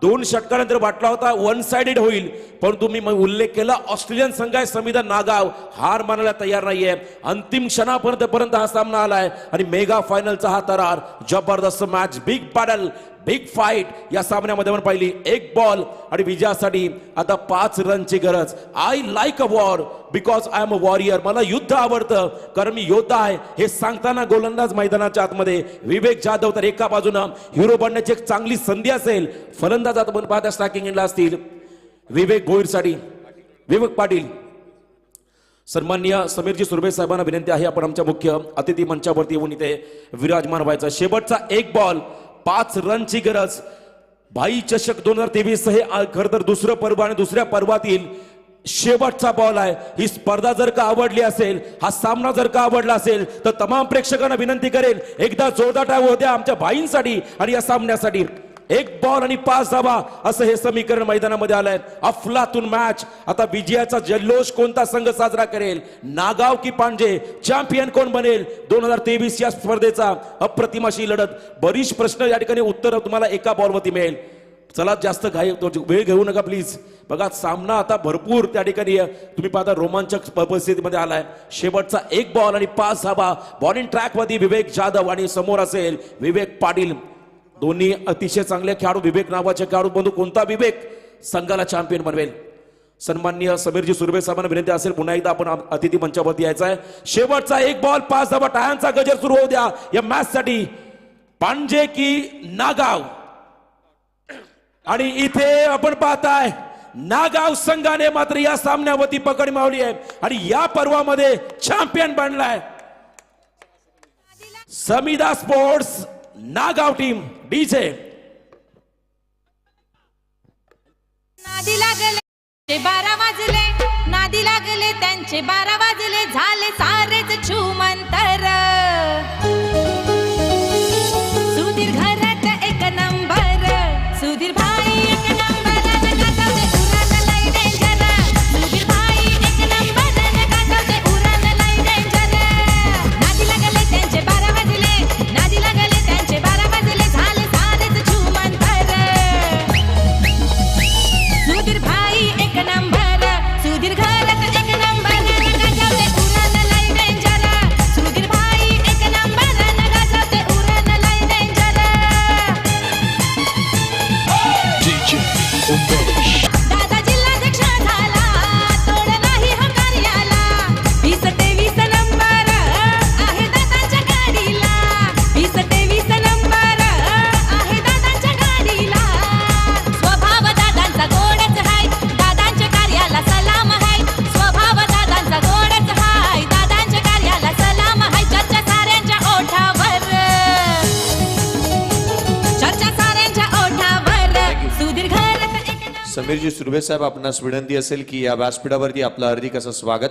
S2: 2 षटकानंतर वाटला होता 1 साइडेड होईल, परंतु मी उल्लेख केला ऑस्ट्रेलियन संघ आहे समिधा नागाव हार मानायला तयार नाहीये. अंतिम क्षणापर्यंत हा सामना आलाय आणि मेगा फायनलचा हा थरार. जबरदस्त match, big battle, big fight या सामन्यामध्ये आपण पाहिली. एक बॉल आणि विजयासाठी आता 5 रनची गरज. I like a war because I am a warrior. मला युद्ध आवडतं कारण मी योद्धा आहे हे सांगताना गोलंदाज मैदानाच्या आतमध्ये विवेक जाधव. तर एका बाजूनं हिरो बनण्याची एक चांगली संधी असेल. फलंदाज आता आपण पाहता स्ट्रायकिंग एंडला असतील विवेक भोईरसाठी विवेक पाटील. सन्माननीय समीरजी सुर्वे साहेबांना विनंती आहे आपण आमच्या मुख्य अतिथी मंचावरती येऊन इथे विराजमान व्हायचं. शेवटचा एक बॉल 5 रनची गरज. भाई चषक 2023 हे खरं तर दुसरं पर्व आणि दुसऱ्या पर्वातील शेवटचा बॉल आहे. ही स्पर्धा जर का आवडली असेल हा सामना जर का आवडला असेल तर तमाम प्रेक्षकांना विनंती करेल एकदा जोरदार टाळ्या होत्या आमच्या भाईंसाठी आणि या सामन्यासाठी. एक बॉल आणि 5 धावा असं हे समीकरण मैदानामध्ये आलंय. अफलातून मॅच. आता विजयाचा जल्लोष कोणता संघ साजरा करेल, नागाव की पांजे, चॅम्पियन कोण बनेल 2023 या स्पर्धेचा अप्रतिम अशी लढत. बरीच प्रश्न या ठिकाणी उत्तर तुम्हाला एका बॉलवरती मिळेल. चला जास्त वेळ घेऊ नका प्लीज. बघा सामना आता भरपूर त्या ठिकाणी तुम्ही पाहता रोमांचक परिस्थितीमध्ये आलाय. शेवटचा एक बॉल आणि 5 धावा. बॉलिंग ट्रॅक वरती विवेक जाधव आणि समोर असेल विवेक पाटील. दोन्ही अतिशय चांगले खेळाडू. विवेक नावाचे खेळाडू बंधू कोणता विवेक संघाला चॅम्पियन बनवेल. सन्माननीय समीरजी सुर्वे साहेबांना विनंती असेल पुन्हा एकदा आपण अतिथी मंचावरती यायचा आहे. शेवटचा एक बॉल 5 धावा. टाळ्यांचा गजर सुरू होऊ द्या या मॅच साठी. पांजे की नागाव. आणि इथे आपण पाहताय नागाव संघाने मात्र या सामन्यावरती पकड मिळवली आहे आणि या पर्वामध्ये चॅम्पियन बनलाय. Samida sports Nagaon team. DJ
S5: नादी लागले 12 वाजले, नादी लागले त्यांचे 12 वाजले, झाले सारेच छुमंतर. सुधीर घरात एक नंबर, सुधीर भाई एक नंबर, गाजवते उरण लय डेंजर. सुधीर भाई एक नंबर, गाजवते उरण लय डेंजर. नादी लागले त्यांचे 12 वाजले, नादी लागले त्यांचे 12 वाजले, झाले सारेच छुमंतर. सुधीर भाई एक नंबर, सुधीर घरात एक नंबर, गाजवते उरण लय डेंजर. सुधीर भाई एक नंबर, गाजवते उरण लय डेंजर. दादा जिल्हाध्यक्ष झाला, तोड नाही हो कार्याला. 20-23 नंबर आहे दादांच्या गाडीला. 20-23 नंबर आहे दादांच्या गाडीला. स्वभाव दादांचा गोडच हाय, दादांच्या कार्याला सलाम हाय. स्वभाव दादांचा गोडच हाय, दादांच्या कार्याला सलाम हाय. चर्चा साऱ्यांच्या ओठावर, चर्चा साऱ्यांच्या ओठावर. सुधीर घरात एक
S4: समीरजी सुर्वे साहेब आपणास विनंती असेल की या व्यासपीठावरती आपलं हार्दिक असं स्वागत.